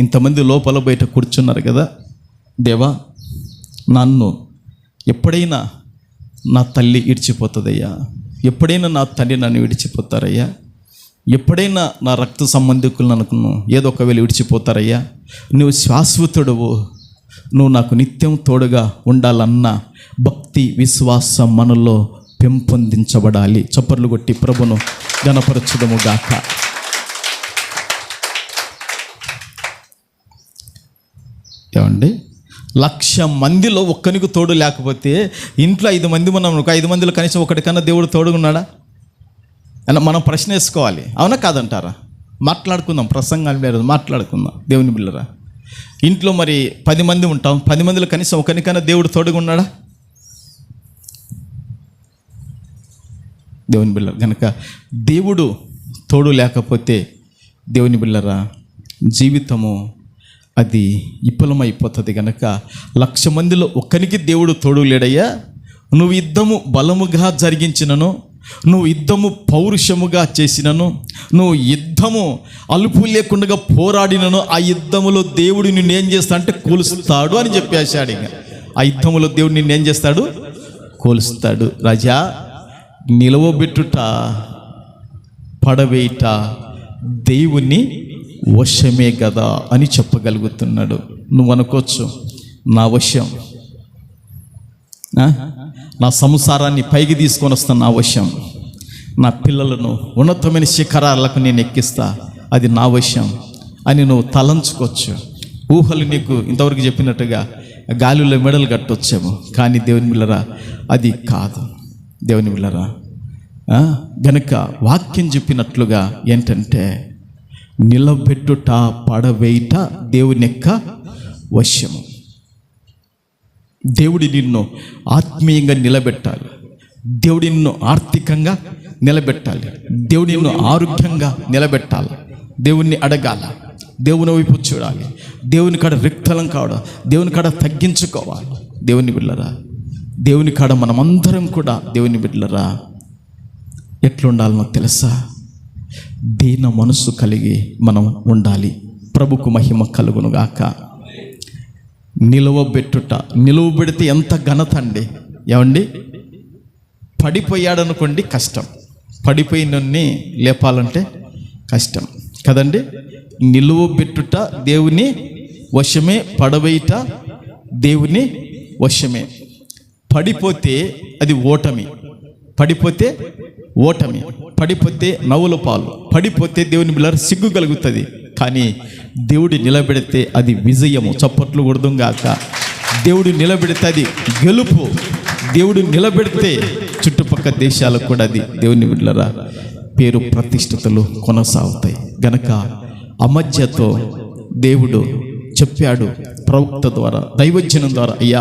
ఇంతమంది లోపల బయట కూర్చున్నారు కదా, దేవా నన్ను ఎప్పుడైనా నా తల్లి విడిచిపోతుందయ్యా, ఎప్పుడైనా నా తండ్రి నన్ను విడిచిపోతారయ్యా, ఎప్పుడైనా నా రక్త సంబంధికులు నన్ను ఏదో ఒకవేళ విడిచిపోతారయ్యా, నువ్వు శాశ్వతుడవు, నువ్వు నాకు నిత్యం తోడుగా ఉండాలన్న భక్తి, విశ్వాసం మనలో పెంపొందించబడాలి. చప్పర్లు కొట్టి ప్రభును ఘనపరచుదము గాక. ఏమండి, 1,00,000 మందిలో ఒక్కనికి తోడు లేకపోతే, ఇంట్లో 5 మంది ఉన్నాం, 5 మందిలో కనీసం ఒకటికన్నా దేవుడు తోడుగా ఉన్నాడా అని మనం ప్రశ్న వేసుకోవాలి. అవునా కాదంటారా? మాట్లాడుకుందాం, ప్రసంగాలు లేదు, మాట్లాడుకుందాం. దేవుని బిళ్ళరా, ఇంట్లో మరి 10 మంది ఉంటాం, 10 మందిలో కనీసం ఒకరికన్నా దేవుడు తోడుగా ఉన్నాడా? దేవుని బిళ్ళరా, కనుక దేవుడు తోడు లేకపోతే దేవుని బిళ్ళరా జీవితము అది విఫలమైపోతుంది. కనుక 1,00,000 మందిలో ఒక్కరికి దేవుడు తోడు లేడయ్యా. నువ్వు యుద్ధము బలముగా జరిగించినను, నువ్వు యుద్ధము పౌరుషముగా చేసినను, నువ్వు యుద్ధము అలుపు లేకుండా పోరాడినను, ఆ యుద్ధములో దేవుడు నిన్నేం చేస్తా అంటే కూలుస్తాడు అని చెప్పేశాడు. ఇక ఆ యుద్ధములో దేవుడు నిన్నేం చేస్తాడు? కూలుస్తాడు. రాజా, నిలవబెట్టుట, పడవేయుట దేవుని వశమే కదా అని చెప్పగలుగుతున్నాడు. నువ్వు అనుకోవచ్చు, నా వశం, నా సంసారాన్ని పైకి తీసుకొని వస్తాను, నా వశం, నా పిల్లలను ఉన్నతమైన శిఖరాలకు నేను ఎక్కిస్తా, అది నా వశం అని నువ్వు తలంచుకోవచ్చు. ఊహలు నీకు ఇంతవరకు చెప్పినట్టుగా గాలిలో మెడలు కట్టొచ్చాము. కానీ దేవుని బిళ్ళరా అది కాదు. దేవుని బిళ్ళరా, గనుక వాక్యం చెప్పినట్లుగా ఏంటంటే, నిలబెట్టుట, పడవేయుట దేవుని యొక్క వశము. దేవుడి నిన్ను ఆత్మీయంగా నిలబెట్టాలి, దేవుడి నిన్ను ఆర్థికంగా నిలబెట్టాలి, దేవుడి నిన్ను ఆరోగ్యంగా నిలబెట్టాలి. దేవుణ్ణి అడగాల, దేవుని వైపు చూడాలి, దేవుని కాడ రిక్తలం కావడం, దేవుని కాడ తగ్గించుకోవాలి. దేవుని బిడ్డలరా, దేవుని కాడ మనమందరం కూడా దేవుని బిడ్డలరా ఎట్లుండాలనో తెలుసా? దీన మనసు కలిగి మనం ఉండాలి. ప్రభుకు మహిమ కలుగునుగాక. నిలవబెట్టుట, నిలువబెడితే ఎంత ఘనత అండి. ఏమండి, పడిపోయాడనుకోండి కష్టం, పడిపోయినన్ని లేపాలంటే కష్టం కదండి. నిలువబెట్టుట దేవుని వశమే, పడవేయుట దేవుని వశమే. పడిపోతే అది ఓటమి, పడిపోతే ఓటమి, పడిపోతే నవ్వుల పాలు, పడిపోతే దేవుని బిళ్ళ సిగ్గు కలుగుతుంది. కానీ దేవుడు నిలబెడితే అది విజయము. చప్పట్లు కొడుతుంగాక. దేవుడు నిలబెడితే అది గెలుపు. దేవుడు నిలబెడితే చుట్టుపక్కల దేశాలకు కూడా అది దేవుని బిడ్డలారా పేరు ప్రతిష్టతలు కొనసాగుతాయి. గనక అమధ్యతో దేవుడు చెప్పాడు ప్రవక్త ద్వారా, దైవజనం ద్వారా, అయ్యా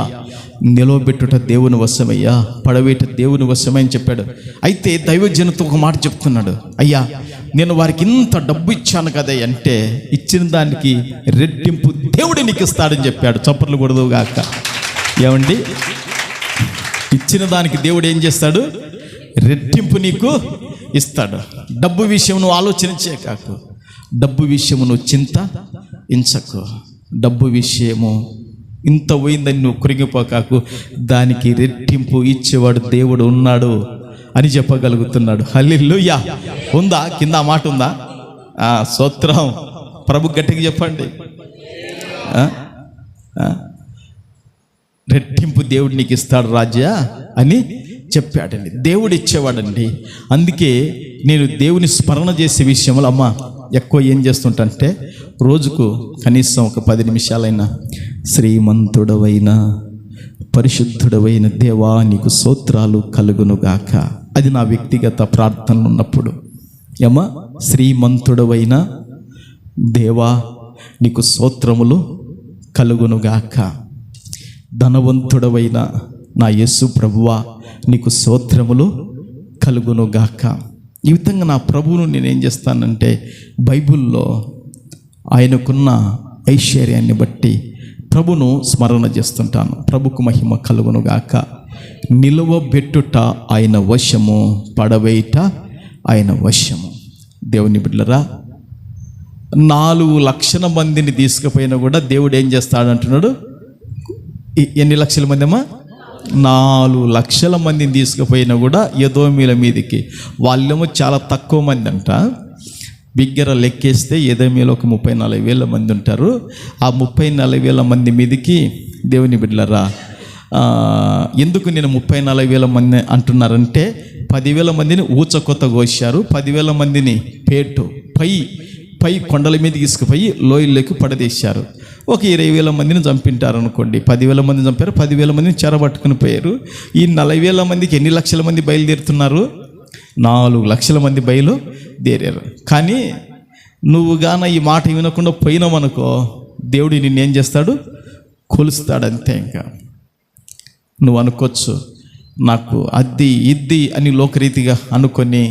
నిలవబెట్టుట దేవుని వశమయ్యా, పడవేట దేవుని వశమే అని చెప్పాడు. అయితే దైవజనంతో ఒక మాట చెప్తున్నాడు, అయ్యా నేను వారికి ఇంత డబ్బు ఇచ్చాను కదా అంటే, ఇచ్చిన దానికి రెట్టింపు దేవుడు నీకు ఇస్తాడని చెప్పాడు. చప్పట్లు కొడదుగాక. ఏమండి, ఇచ్చిన దానికి దేవుడు ఏం చేస్తాడు? రెట్టింపు నీకు ఇస్తాడు. డబ్బు విషయం నువ్వు ఆలోచన చేయకాకు, డబ్బు విషయము నువ్వు చింత ఇంచకు. డబ్బు విషయము ఇంత పోయిందని నువ్వు కృంగిపోకాకు, దానికి రెట్టింపు ఇచ్చేవాడు దేవుడు ఉన్నాడు అని చెప్పగలుగుతున్నాడు. హల్లెలూయా. ఉందా కింద ఆ మాట ఉందా? స్తోత్రం. ప్రభు గట్టిగా చెప్పండి. రెట్టింపు దేవుడు నీకు ఇస్తాడు రాజా అని చెప్పాడండి. దేవుడు ఇచ్చేవాడండి. అందుకే నేను దేవుని స్మరణ చేసే విషయంలో అమ్మ ఎక్కువ ఏం చేస్తుంటంటే రోజుకు కనీసం ఒక 10 నిమిషాలైనా శ్రీమంతుడవైన పరిశుద్ధుడవైన దేవా నీకు స్తోత్రాలు కలుగునుగాక, అది నా వ్యక్తిగత ప్రార్థనలు ఉన్నప్పుడు. ఏమా శ్రీమంతుడవైన దేవా నీకు స్తోత్రములు కలుగునుగాక, ధనవంతుడవైన నా యేసు ప్రభువా నీకు స్తోత్రములు కలుగునుగాక. ఈ విధంగా నా ప్రభువును నేనేం చేస్తానంటే బైబిల్లో ఆయనకున్న ఐశ్వర్యాన్ని బట్టి ప్రభును స్మరణ చేస్తుంటాను. ప్రభుకు మహిమ కలుగునుగాక. నిలువబెట్టుట ఆయన వశము, పడవేయుట ఆయన వశము. దేవుని బిడ్డలారా, 4 లక్షల మందిని తీసుకుపోయినా కూడా దేవుడు ఏం చేస్తాడంటున్నాడు? ఎన్ని లక్షల మంది అమ్మా? 4 లక్షల మందిని తీసుకుపోయినా కూడా ఎదోమీల మీదకి, వాళ్ళేమో చాలా తక్కువ మంది అంట. బిగ్గర లెక్కేస్తే ఎదోమీలో ఒక 34,000 మంది ఉంటారు. ఆ 34,000 మంది మీదకి దేవుని బిడ్డలారా, ఎందుకు నేను 34,000 మంది అంటున్నారంటే 10,000 మందిని ఊచకొత్త కోశారు, 10,000 మందిని పేటు పై కొండల మీద తీసుకుపోయి లోయల్లోకి పడదీశారు. ఒక 20,000 మందిని చంపింటారు అనుకోండి. 10,000 మందిని చంపారు, 10,000 మందిని చెరబట్టుకుని పోయారు. ఈ 40,000 మందికి ఎన్ని లక్షల మంది బయలుదేరుతున్నారు? 4 లక్షల మంది బయలుదేరారు. కానీ నువ్వు గాన ఈ మాట వినకుండా పోయినామనుకో, దేవుడు నిన్నేం చేస్తాడు? కొలుస్తాడు అంతే. ఇంకా నువ్వు అనుకోవచ్చు నాకు అద్ది ఇద్ది అని లోకరీతిగా అనుకొని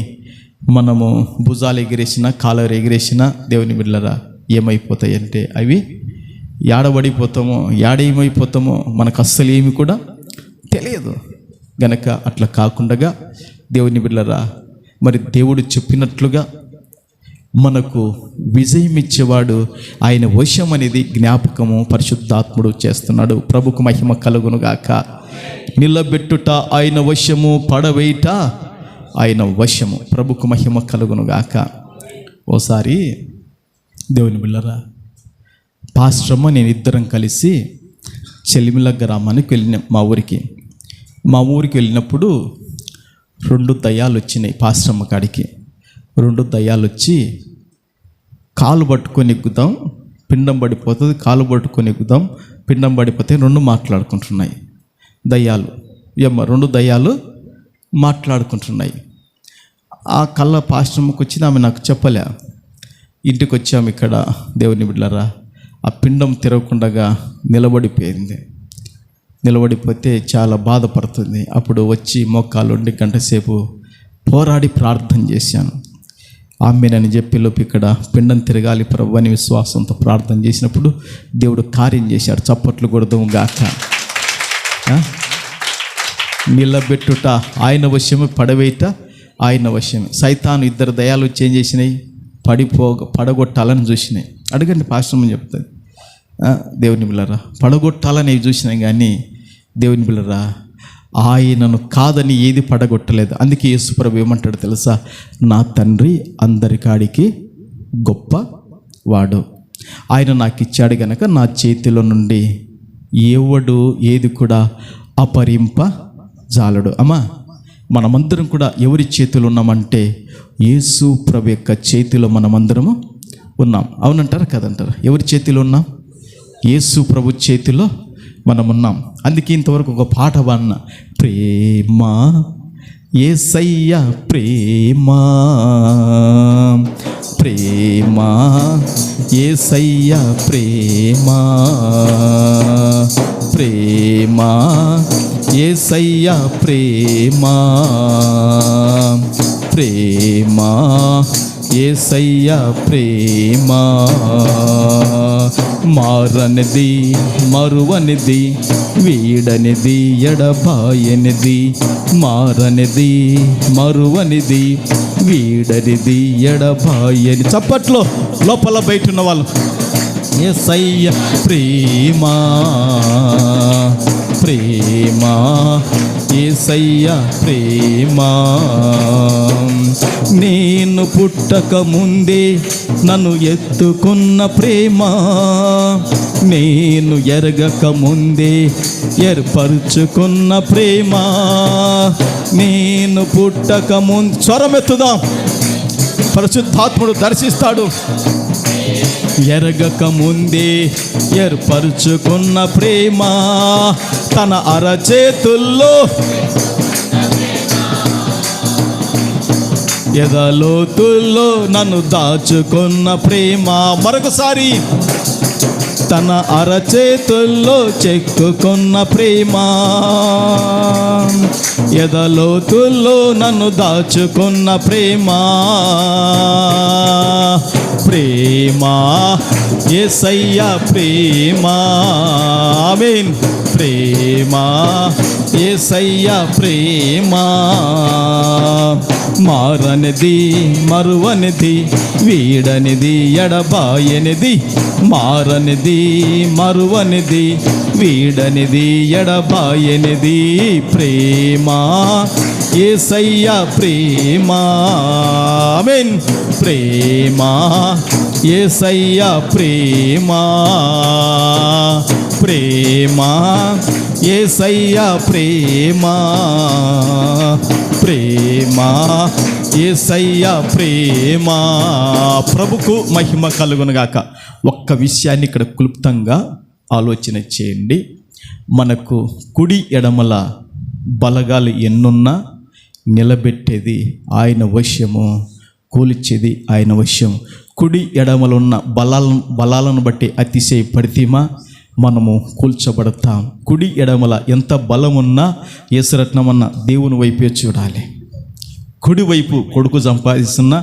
మనము భుజాలు ఎగిరేసినా కాలర్ ఎగిరేసినా దేవుని బిడ్డలారా ఏమైపోతాయంటే అవి ఏడబడిపోతామో ఏడేమైపోతామో మనకు అస్సలు ఏమి కూడా తెలియదు. గనక అట్లా కాకుండా దేవుని బిడ్డలారా, మరి దేవుడు చెప్పినట్లుగా మనకు విజయం ఇచ్చేవాడు ఆయన వశం అనేది జ్ఞాపకము పరిశుద్ధాత్ముడు చేస్తున్నాడు. ప్రభుకు మహిమ కలుగునుగాక. నిలబెట్టుట ఆయన వశము, పడవేయుట ఆయన వశము. ప్రభుకు మహిమ కలుగునుగాక. ఓసారి దేవుని బిళ్ళరా పాస్టమ్మ నేను ఇద్దరం కలిసి చెలిమిల గ్రామానికి వెళ్ళినాం. మా ఊరికి వెళ్ళినప్పుడు 2 దయ్యాలు వచ్చినాయి పాస్టమ్మ కాడికి. 2 దయ్యాలు వచ్చి కాలు పట్టుకొని ఎక్కుదాం పిండం పడిపోతుంది, కాలు పట్టుకొని ఎక్కుదాం పిండం పడిపోతే 2 మాట్లాడుకుంటున్నాయి దయ్యాలు. 2 దయ్యాలు మాట్లాడుకుంటున్నాయి. ఆ కళ్ళ పాస్టమ్కి వచ్చింది, ఆమె నాకు చెప్పలే. ఇంటికి వచ్చాము. ఇక్కడ దేవుని బిడ్డలారా ఆ పిండం తిరగకుండా నిలబడిపోయింది. నిలబడిపోతే చాలా బాధపడుతుంది. అప్పుడు వచ్చి మోకాలుండి 1 గంట సేపు పోరాడి ప్రార్థన చేశాను. ఆమెనని చెప్పేలోపు ఇక్కడ పిండం తిరగాలి ప్రభు అని విశ్వాసంతో ప్రార్థన చేసినప్పుడు దేవుడు కార్యం చేశాడు. చప్పట్లు కొడదాము గాక. నిలబెట్టుట ఆయన వశమే, పడవేయుట ఆయన వశమే. సైతాను 2 దయాలు వచ్చి ఏం చేసినాయి? పడగొట్టాలని చూసినాయి. అడగండి పాస్టర్మని చెప్తుంది. దేవుని బిళ్ళరా పడగొట్టాలని చూసినాయి, కానీ దేవుని బిళ్ళరా ఆయనను కాదని ఏది పడగొట్టలేదు. అందుకే యేసుప్రభు ఏమంటాడు తెలుసా? నా తండ్రి అందరికాడికి గొప్ప వాడు, ఆయన నాకు ఇచ్చాడు గనక నా చేతిలో నుండి ఎవడు ఏది కూడా అపరింప జాలడు. అమ్మా మనమందరం కూడా ఎవరి చేతిలో ఉన్నామంటే యేసు ప్రభు యొక్క చేతిలో మనమందరము ఉన్నాం. అవునంటారా కదంటారా? ఎవరి చేతిలో ఉన్నాం? యేసు ప్రభు చేతిలో మనం ఉన్నాం. అందుకే ఇంతవరకు ఒక పాట పాడిన, ప్రేమ యేసయ్య ప్రేమ, ప్రేమ యేసయ్య ప్రేమ, ప్రేమ యేసయ్య ప్రేమ, ప్రేమ యేసయ్య ప్రేమ, మారనిది మరువనిది వీడనిది ఎడబాయనిది, మారనిది మరువనిది వీడనిది ఎడబాయని. చప్పట్లో లోపల బయట ఉన్న వాళ్ళు యేసయ్య ప్రేమ, ప్రేమ యేసయ్య ప్రేమ. నేను పుట్టక ముందే నన్ను ఎత్తుకున్న ప్రేమ, నేను ఎరగక ముందే ఏర్పరుచుకున్న ప్రేమ. నేను పుట్టక ముందు స్వరమెత్తుదాం, పరిశుద్ధాత్ముడు దర్శిస్తాడు. ఎరగక ముందే ఏర్పరుచుకున్న ప్రేమ, తన అరచేతుల్లో ఎదలోతుల్లో నన్ను దాచుకున్న ప్రేమ. మరొకసారి, తన అరచేతుల్లో చెక్కుకున్న ప్రేమ, ఎదలోతుల్లో నన్ను దాచుకున్న ప్రేమ. ప్రేమ యేసయ్య ప్రేమ. ఆమేన్. ప్రేమ యేసయ్య ప్రేమ. మారనిది, మరువనిది, వీడనిది, ఎడబాయనిది. మారనిది, మరువనిది, వీడనిది, ఎడబాయనిది. ప్రేమ యేసయ్య ప్రేమ. ఆమేన్. ప్రేమ యేసయ్య ప్రేమ. ప్రేమ యేసయ్య ప్రేమ. ప్రేమ యేసయ్య ప్రేమ. ప్రభుకు మహిమ కలుగునుగాక. ఒక్క విషయాన్ని ఇక్కడ క్లుప్తంగా ఆలోచన చేయండి. మనకు కుడి ఎడమల బలగాలు ఎన్నున్నా నిలబెట్టేది ఆయన వశ్యము, కూల్చేది ఆయన వశ్యం. కుడి ఎడమలున్న బలాలను బట్టి అతిశయపడితేమా మనము కూల్చబడతాం. కుడి ఎడమల ఎంత బలమున్నా ఏసురత్నమన్న దేవుని వైపే చూడాలి. కుడివైపు కొడుకు సంపాదిస్తున్నా,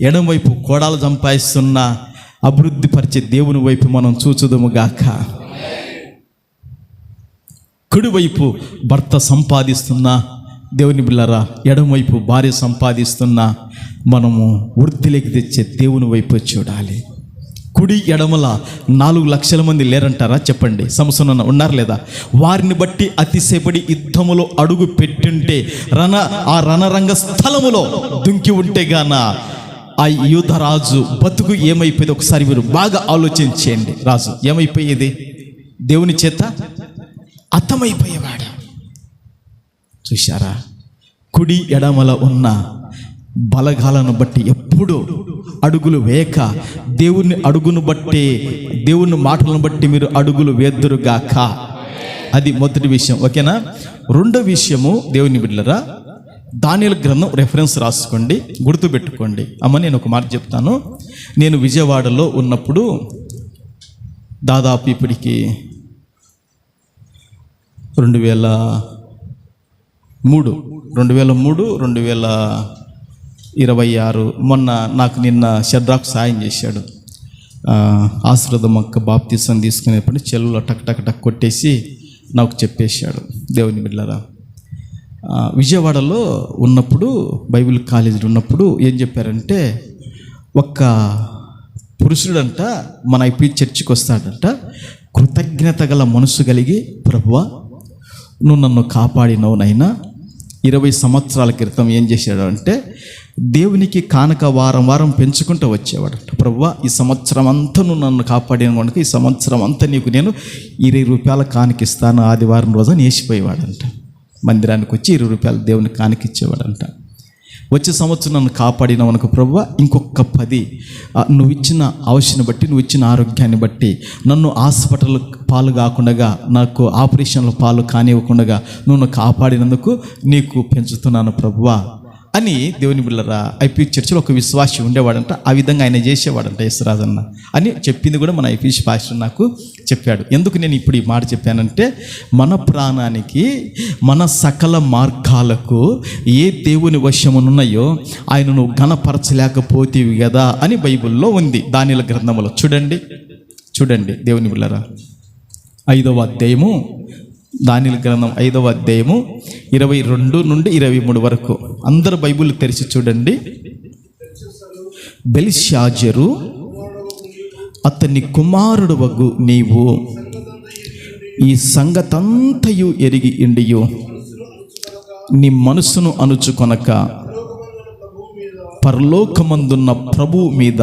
ఎడమవైపు కోడాలు సంపాదిస్తున్నా అభివృద్ధి పరిచే దేవుని వైపు మనం చూచుదుము గాక. కుడివైపు భర్త సంపాదిస్తున్నా దేవుని బిళ్ళరా, ఎడమవైపు భార్య సంపాదిస్తున్నా మనము వృద్ధిలోకి తెచ్చే దేవుని వైపు చూడాలి. కుడి ఎడమల 4 లక్షల మంది లేరంటారా? చెప్పండి. సంవత్సరం ఉన్నారు లేదా? వారిని బట్టి అతిశయపడి యుద్ధములో అడుగు పెట్టుంటే ఆ రణరంగ స్థలములో దుంకి ఉంటే గాన ఆ యూదరాజు బతుకు ఏమైపోయేది ఒకసారి మీరు బాగా ఆలోచించేయండి. రాజు ఏమైపోయేది? దేవుని చేత అతమైపోయేవాడు. చూశారా? కుడి ఎడమల ఉన్న బలగాలను బట్టి ఎప్పుడూ అడుగులు వేయక దేవుని అడుగును బట్టి, దేవుని మాటలను బట్టి మీరు అడుగులు వేద్దురుగాక. అది మొదటి విషయం. ఓకేనా? రెండో విషయము, దేవుని బిడ్డలారా, దానియేలు గ్రంథం రెఫరెన్స్ రాసుకోండి, గుర్తుపెట్టుకోండి. అమ్మ నేను ఒక మాట చెప్తాను. నేను విజయవాడలో ఉన్నప్పుడు దాదాపు ఇప్పటికి 2003, 2026 మొన్న నాకు నిన్న షడ్రాక్ సాయం చేశాడు. ఆశీర్వాదం మొక్క బాప్తీసం తీసుకునేప్పుడు చెల్లులో టక్ టక్ టక్ కొట్టేసి నాకు చెప్పేశాడు. దేవుని బిడ్డలారా, విజయవాడలో ఉన్నప్పుడు, బైబిల్ కాలేజీలో ఉన్నప్పుడు ఏం చెప్పారంటే, ఒక్క పురుషుడంట మన IP చర్చికి వస్తాడంట, కృతజ్ఞత గల మనసు కలిగి, ప్రభువా నువ్వు నన్ను కాపాడినవు నైనా. 20 సంవత్సరాల క్రితం ఏం చేశాడు అంటే, దేవునికి కానుక వారం పెంచుకుంటూ వచ్చేవాడంట. ప్రభువా ఈ సంవత్సరం అంతా నువ్వు నన్ను కాపాడిన కనుక ఈ సంవత్సరం అంతా నీకు నేను 20 రూపాయల కానుకిస్తాను ఆదివారం రోజున వేసిపోయేవాడంట. మందిరానికి వచ్చి 20 రూపాయలు దేవుని కానుకిచ్చేవాడంట. వచ్చే సంవత్సరం నన్ను కాపాడినావు అనుకో ప్రభువా, ఇంకొక 10 నువ్వు ఇచ్చిన అవసరం బట్టి, నువ్వు ఇచ్చిన ఆరోగ్యాన్ని బట్టి, నన్ను హాస్పిటల్ పాలు కాకుండా, నాకు ఆపరేషన్ల పాలు కానివ్వకుండా నువ్వు కాపాడినందుకు నీకు పెంచుతున్నాను ప్రభువా అని దేవుని బిళ్ళరా IP చర్చిలో ఒక విశ్వాసి ఉండేవాడంట. ఆ విధంగా ఆయన చేసేవాడంట యేసురాజన్న అని చెప్పింది కూడా మన IP పాస్టర్ నాకు చెప్పాడు. ఎందుకు నేను ఇప్పుడు ఈ మాట చెప్పానంటే, మన ప్రాణానికి, మన సకల మార్గాలకు ఏ దేవుని వశమునున్నాయో ఆయనను ఘనపరచలేకపోతేవి కదా అని బైబిల్లో ఉంది. దానియేలు గ్రంథములో చూడండి దేవుని బిళ్ళరా, 5వ అధ్యాయము, దానియేలు గ్రంథం 5వ అధ్యాయము 22 నుండి 23 వరకు అందరు బైబిల్ తెరిచి చూడండి. బెల్షాజరు అతని కుమారుడు వగు నీవు ఈ సంగతంతయు ఎరిగి ఇండియు నీ మనసును అణుచుకొనక పరలోకమందున్న ప్రభువు మీద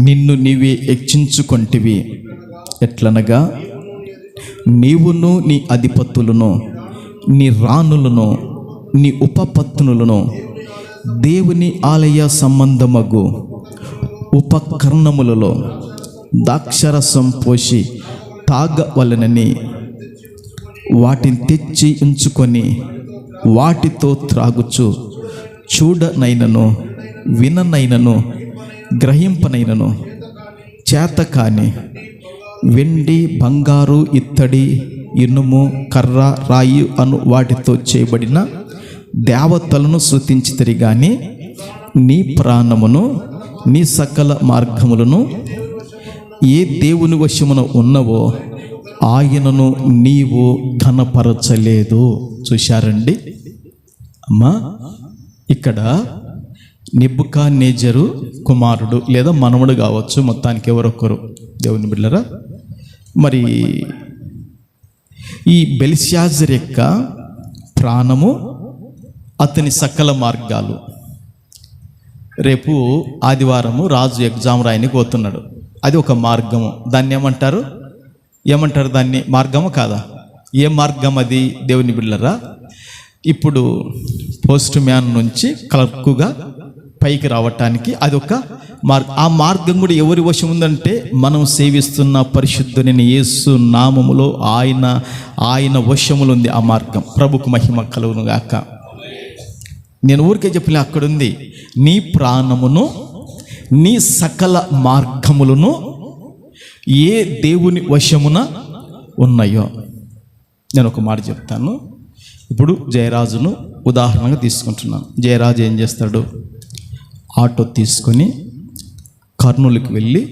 నిన్ను నీవే హెచ్చించుకొంటివి. ఎట్లనగా నీవును నీ అధిపతులను, నీ రాణులను, నీ ఉపపత్నులను దేవుని ఆలయ సంబంధమగు ఉపకరణములలో ద్రాక్షరసం పోసి తాగవలెనని వాటిని తెచ్చి ఉంచుకొని వాటితో త్రాగుచు చూడనైనను, విననైనను, గ్రహింపనైనను చేతకాని వెండి, బంగారు, ఇత్తడి, ఇనుము, కర్ర, రాయి అను వాటితో చేయబడిన దేవతలను స్తుతించితిరి గాని నీ ప్రాణమును, నీ సకల మార్గములను ఏ దేవుని వశమున ఉన్నవో ఆయనను నీవు ఘనపరచలేదు. చూశారండి అమ్మా, ఇక్కడ నెబుకద్నెజరు కుమారుడు లేదా మనవడు కావచ్చు, మొత్తానికి ఎవరొక్కరు దేవుని బిడ్డలారా. మరి ఈ బెల్షాజర్ యొక్క ప్రాణము, అతని సకల మార్గాలు. రేపు ఆదివారము రాజు ఎగ్జామ్ రాయనికి పోతున్నాడు. అది ఒక మార్గము. దాన్ని ఏమంటారు దాన్ని? మార్గము కాదా? ఏ మార్గం అది దేవుని బిడ్డలారా? ఇప్పుడు పోస్ట్ మ్యాన్ నుంచి క్లర్కుగా పైకి రావటానికి అదొక ఆ మార్గం కూడా ఎవరి వశం ఉందంటే మనం సేవిస్తున్న పరిశుద్ధుని యేసు నామములో ఆయన వశములు ఉంది ఆ మార్గం. ప్రభుకు మహిమ కలుగును గాక. నేను ఊరికే చెప్పలే, అక్కడుంది నీ ప్రాణమును, నీ సకల మార్గములను ఏ దేవుని వశమున ఉన్నాయో. నేను ఒక మాట చెప్తాను. ఇప్పుడు జయరాజును ఉదాహరణగా తీసుకుంటున్నాను. జయరాజు ఏం చేస్తాడు? ఆటో తీసుకొని కర్నూలుకి వెళ్ళి,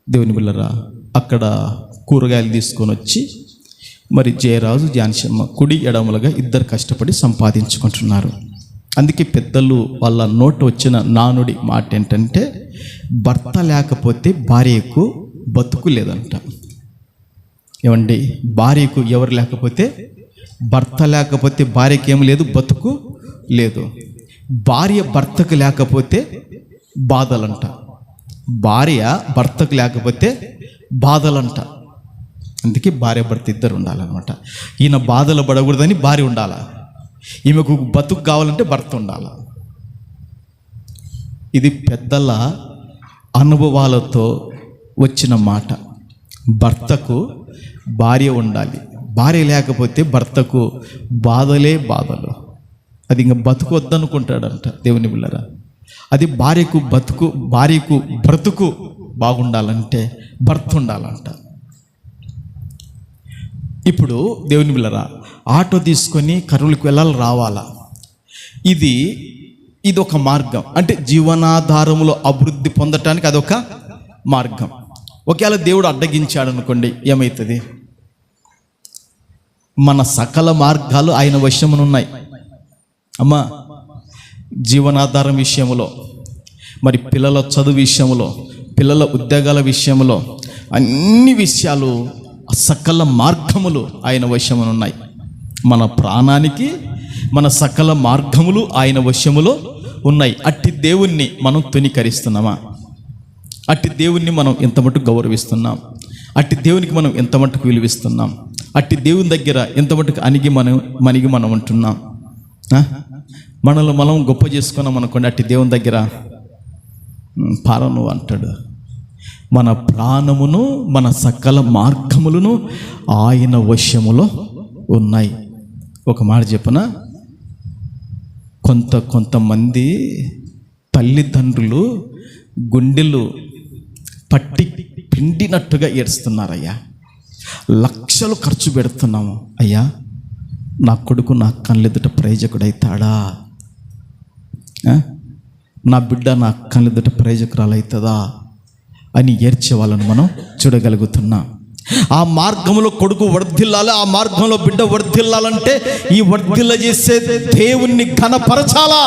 దేవుని బిళ్ళరా అక్కడ కూరగాయలు తీసుకొని వచ్చి, మరి జయరాజు, ఝాన్సమ్మ కుడి ఎడమలుగా ఇద్దరు కష్టపడి సంపాదించుకుంటున్నారు. అందుకే పెద్దలు వాళ్ళ నోట వచ్చిన నానుడి మాట ఏంటంటే, భర్త లేకపోతే భార్యకు బతుకు లేదంట. ఏమండి? భార్యకు ఎవరు లేకపోతే, భర్త లేకపోతే భార్యకి ఏం లేదు, బతుకు లేదు. భార్య భర్తకు లేకపోతే బాధలంట. భార్య భర్తకు లేకపోతే బాధలంట. అందుకే భార్య భర్త ఇద్దరు ఉండాలన్నమాట. ఈయన బాధలు పడకూడదని భార్య ఉండాలా, ఈమెకు బతుకు కావాలంటే భర్త ఉండాల. ఇది పెద్దల అనుభవాలతో వచ్చిన మాట. భర్తకు భార్య ఉండాలి, భార్య లేకపోతే భర్తకు బాధలే బాధలు. అది ఇంకా బతుకు వద్దనుకుంటాడంట దేవుని బిళ్ళరా. అది భార్యకు బ్రతుకు బాగుండాలంటే భర్త ఉండాలంట. ఇప్పుడు దేవుని బిళ్ళరా ఆటో తీసుకొని కర్నూలుకి వెళ్ళాలి, రావాలా. ఇది ఒక మార్గం. అంటే జీవనాధారములో అభివృద్ధి పొందటానికి అదొక మార్గం. ఒకవేళ దేవుడు అడ్డగించాడు అనుకోండి, ఏమవుతుంది? మన సకల మార్గాలు ఆయన వశమునున్నాయి అమ్మా. జీవనాధారం విషయంలో, మరి పిల్లల చదువు విషయంలో, పిల్లల ఉద్యోగాల విషయంలో, అన్ని విషయాలు సకల మార్గములు ఆయన వశమునున్నాయి. మన ప్రాణానికి మన సకల మార్గములు ఆయన వశములో ఉన్నాయి. అట్టి దేవుణ్ణి మనం తునీకరిస్తున్నామా? అట్టి దేవుణ్ణి మనం ఎంత మటుకు గౌరవిస్తున్నాం? అట్టి దేవునికి మనం ఎంత మటుకు విలువిస్తున్నాం? అట్టి దేవుని దగ్గర ఎంత మటుకు మనిగి మనం ఉంటున్నాం? మనల్ని మనం గొప్ప చేసుకున్నాం అనుకోండి, అట్టి దేవుని దగ్గర పారను అంటాడు. మన ప్రాణమును మన సకల మార్గములను ఆయన వశములో ఉన్నాయి. ఒక మాట చెప్పనా, కొంతమంది తల్లిదండ్రులు గుండెలు పట్టి పిండినట్టుగా ఏడుస్తున్నారయ్యా. లక్షలు ఖర్చు పెడుతున్నాము, అయ్యా నా కొడుకు నా కళ్ళెదుట ప్రయోజకుడైతాడా, నా బిడ్డ నా కళ్ళెదుట ప్రయోజకురాలవుతుందా అని ఏడ్చే వాళ్ళని మనం చూడగలుగుతున్నాం. ఆ మార్గంలో కొడుకు వర్ధిల్లాలి, ఆ మార్గంలో బిడ్డ వర్ధిల్లాలంటే ఈ వర్ధిల్ల చేసే దేవుణ్ణి ఘనపరచాలా,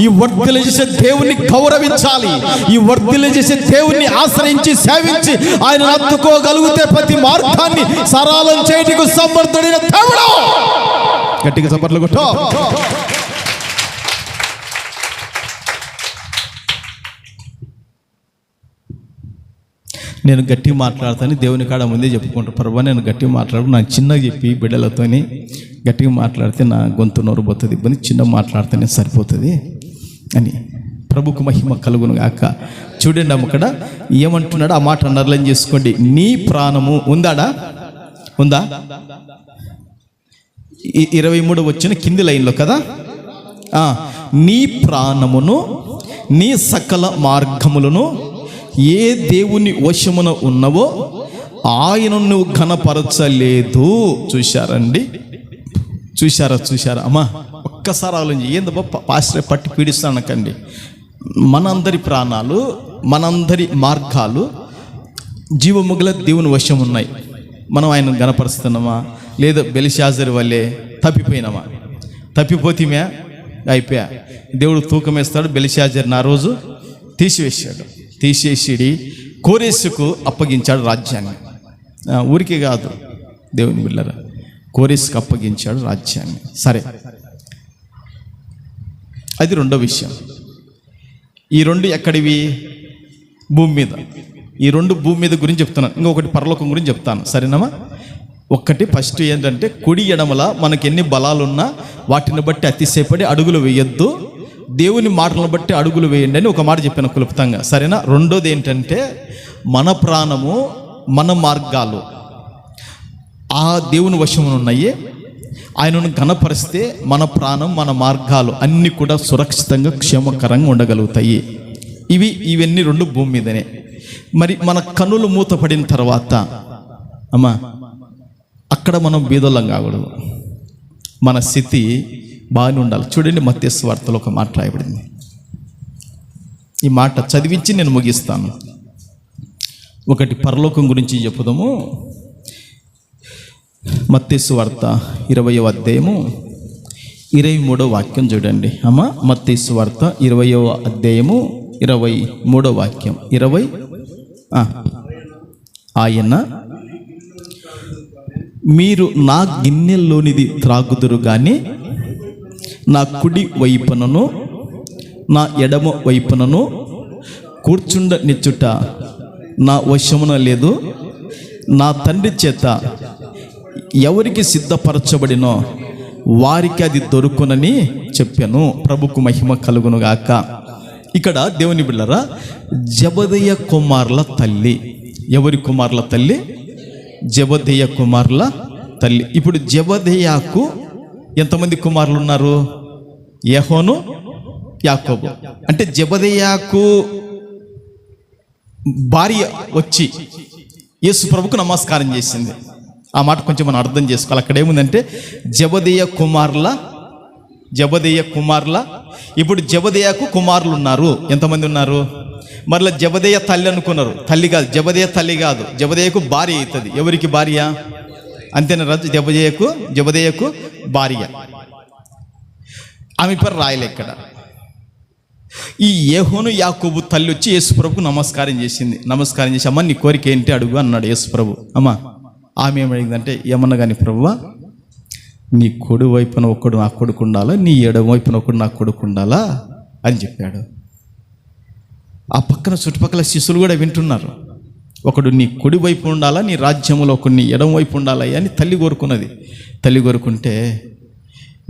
ఈ వర్ధిల్ల చేసే దేవుణ్ణి గౌరవించాలి, ఈ వర్ధిల్ల చేసే దేవుణ్ణి ఆశ్రయించి సేవించి ఆయన హత్తుకోగలిగితే ప్రతి మార్గాన్ని సరళం చేయటకు సమర్థుడైన దేవుడు గట్టిగా చప్పట్లు కొట్టు. నేను గట్టిగా మాట్లాడతాను, దేవుని కాడ ముందే చెప్పుకుంటాను, ప్రభా నేను గట్టిగా మాట్లాడు, నాకు చిన్నగా చెప్పి బిడ్డలతోని గట్టిగా మాట్లాడితే నా గొంతు నోరు పోతుంది, ఇబ్బంది, చిన్నగా మాట్లాడితేనే సరిపోతుంది అని. ప్రభుకు మహిమ కలుగును గాక. చూడండి అక్కడ ఏమంటున్నాడు, ఆ మాట అండర్లైన్ చేసుకోండి. నీ ప్రాణము ఉందా? 23 వచ్చిన కింది లైన్లో కదా. నీ ప్రాణమును నీ సకల మార్గములను ఏ దేవుని వశమున ఉన్నవో ఆయనను ఘనపరచలేదు. చూశారండి, చూశారా అమ్మా? ఒక్కసారి ఆలోచించి, ఏందబ్బా పాస్టర్ పట్టి పీడిస్తానకండి. మనందరి ప్రాణాలు, మనందరి మార్గాలు జీవముగల దేవుని వశం ఉన్నాయి. మనం ఆయన గణపరుస్తున్నామా, లేదా బెల్షాజరు వల్లే తప్పిపోయినామా? తప్పిపోతేమే అయిపోయా. దేవుడు తూకం వేస్తాడు. బెల్షాజర్ని ఆ రోజు తీసేసి కోరెస్కు అప్పగించాడు రాజ్యాన్ని. ఊరికే కాదు, దేవుని బిడ్డలారా, కోరెస్కు అప్పగించాడు రాజ్యాన్ని. సరే, అది రెండో విషయం. ఈ రెండు ఎక్కడివి? భూమి మీద. ఈ రెండు భూమి మీద గురించి చెప్తున్నాను, ఇంకొకటి పరలోకం గురించి చెప్తాను, సరేనమ్మా? ఒక్కటి ఫస్ట్ ఏంటంటే, కుడి ఎడమల మనకి ఎన్ని బలాలున్నా వాటిని బట్టి అతిశయపడి అడుగులు వేయొద్దు, దేవుని మాటలను బట్టి అడుగులు వేయండి అని ఒక మాట చెప్పాను క్లుప్తంగా, సరేనా? రెండోది ఏంటంటే, మన ప్రాణము మన మార్గాలు ఆ దేవుని వశమున ఉన్నాయి. ఆయనను ఘనపరిస్తే మన ప్రాణం మన మార్గాలు అన్నీ కూడా సురక్షితంగా క్షేమకరంగా ఉండగలుగుతాయి. ఇవన్నీ రెండు భూమి మీదనే. మరి మన కన్నులు మూతపడిన తర్వాత అమ్మా, అక్కడ మనం బీదోళ్ళం కాకూడదు, మన స్థితి బాగానే ఉండాలి. చూడండి, మత్తయి సువార్తలో ఒక మాట రాయబడింది. ఈ మాట చదివించి నేను ముగిస్తాను. ఒకటి పరలోకం గురించి చెప్పుదాము. మత్తయి సువార్త 20వ అధ్యాయము 23వ వాక్యం చూడండి అమ్మా. మత్తయి సువార్త 20వ అధ్యాయము 23వ వాక్యం. 20 ఆయన మీరు నా గిన్నెల్లోనిది త్రాగుదురు కానీ నా కుడి వైపునను నా ఎడమ వైపునను కూర్చుండనిచ్చుట నా వశమున లేదు. నా తండ్రి చేత ఎవరికి సిద్ధపరచబడినో వారికి అది దొరుకునని చెప్పాను. ప్రభుకు మహిమ కలుగును గాక. ఇక్కడ దేవుని బిడ్డలారా, జెబెదయి కుమారుల తల్లి. ఎవరి కుమారుల తల్లి? జెబెదయి కుమారుల తల్లి. ఇప్పుడు జెబెదయికు ఎంతమంది కుమారులు ఉన్నారు? యెహోను, యాకోబు. అంటే జెబెదయికు భార్య వచ్చి యేసు ప్రభుకు నమస్కారం చేసింది. ఆ మాట కొంచెం మనం అర్థం చేసుకోవాలి. అక్కడ ఏముందంటే, జెబెదయి కుమారుల. ఇప్పుడు జెబెదయికు కుమారులు ఉన్నారు. ఎంతమంది ఉన్నారు? మరలా జెబెదయి తల్లి అనుకున్నారు. తల్లి కాదు, జెబెదయి తల్లి కాదు, జెబెదయికు భార్య అవుతుంది. ఎవరికి భార్య? అంతేనా రాజు? జెబెదయికు భార్య. ఆమె పేరు రాయలే ఇక్కడ. ఈ యెహోను యాకోబు తల్లి వచ్చి యేసు ప్రభుకు నమస్కారం చేసింది. నమస్కారం చేసి, అమ్మ నీ కోరిక ఏంటి అడుగు అన్నాడు యేసు ప్రభు. అమ్మ ఆమె ఏమడిగిందంటే, ఏమన్నా కానీ ప్రభువా, నీ కొడు వైపున ఒకడు నా కొడుకు ఉండాలా, నీ ఎడమ వైపున ఒకడు నా కొడుకు ఉండాలా అని చెప్పాడు. ఆ పక్కన చుట్టుపక్కల శిష్యులు కూడా వింటున్నారు. ఒకడు నీ కుడి వైపు ఉండాలా, నీ రాజ్యంలో ఒకడు నీ ఎడమ వైపు ఉండాలా అని తల్లి కోరుకున్నది. తల్లి కోరుకుంటే,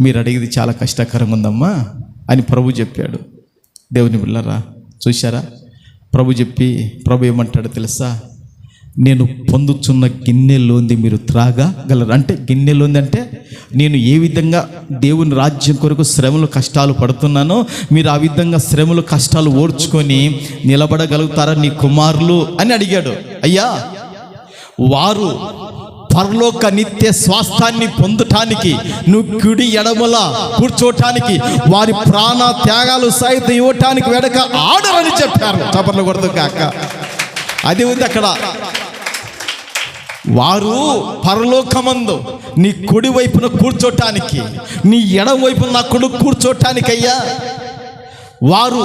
మీరు అడిగేది చాలా కష్టకరంగా ఉందమ్మా అని ప్రభు చెప్పాడు. దేవుని బిడ్డలారా, చూశారా? ప్రభు ఏమంటాడో తెలుసా? నేను పొందుతున్న గిన్నెలోంది మీరు త్రాగలరు. అంటే గిన్నెలోంది అంటే, నేను ఏ విధంగా దేవుని రాజ్యం కొరకు శ్రమలు కష్టాలు పడుతున్నానో మీరు ఆ విధంగా శ్రమలు కష్టాలు ఓర్చుకొని నిలబడగలుగుతారా నీ కుమారులు అని అడిగాడు. అయ్యా, వారు పరలోక నిత్య స్వాస్థాన్ని పొందటానికి, నువ్వు కుడి ఎడమల కూర్చోటానికి, వారి ప్రాణ త్యాగాలు సైతం ఇవ్వటానికి వెనక ఆడరని చెప్పారు. చప్పట్లు కొడదు కాక. అది ఉంది అక్కడ. వారు పరలోకమందు నీ కుడి వైపున కూర్చోటానికి, నీ ఎడమ వైపున నా కొడుకు కూర్చోటానికి, అయ్యా వారు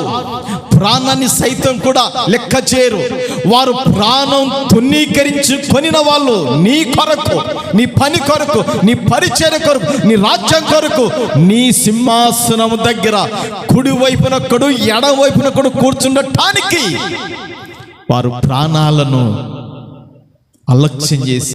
ప్రాణాన్ని సైతం కూడా లెక్క చేయరు. వారు ప్రాణం తునీకరించి కొనిన వాళ్ళు నీ కొరకు, నీ పని కొరకు, నీ పరిచర్య కొరకు, నీ రాజ్యం కొరకు, నీ సింహాసనం దగ్గర కుడి వైపునొక్కడు ఎడమ వైపునొక్కడు కూర్చుండటానికి వారు ప్రాణాలను అలక్ష్యం చేసి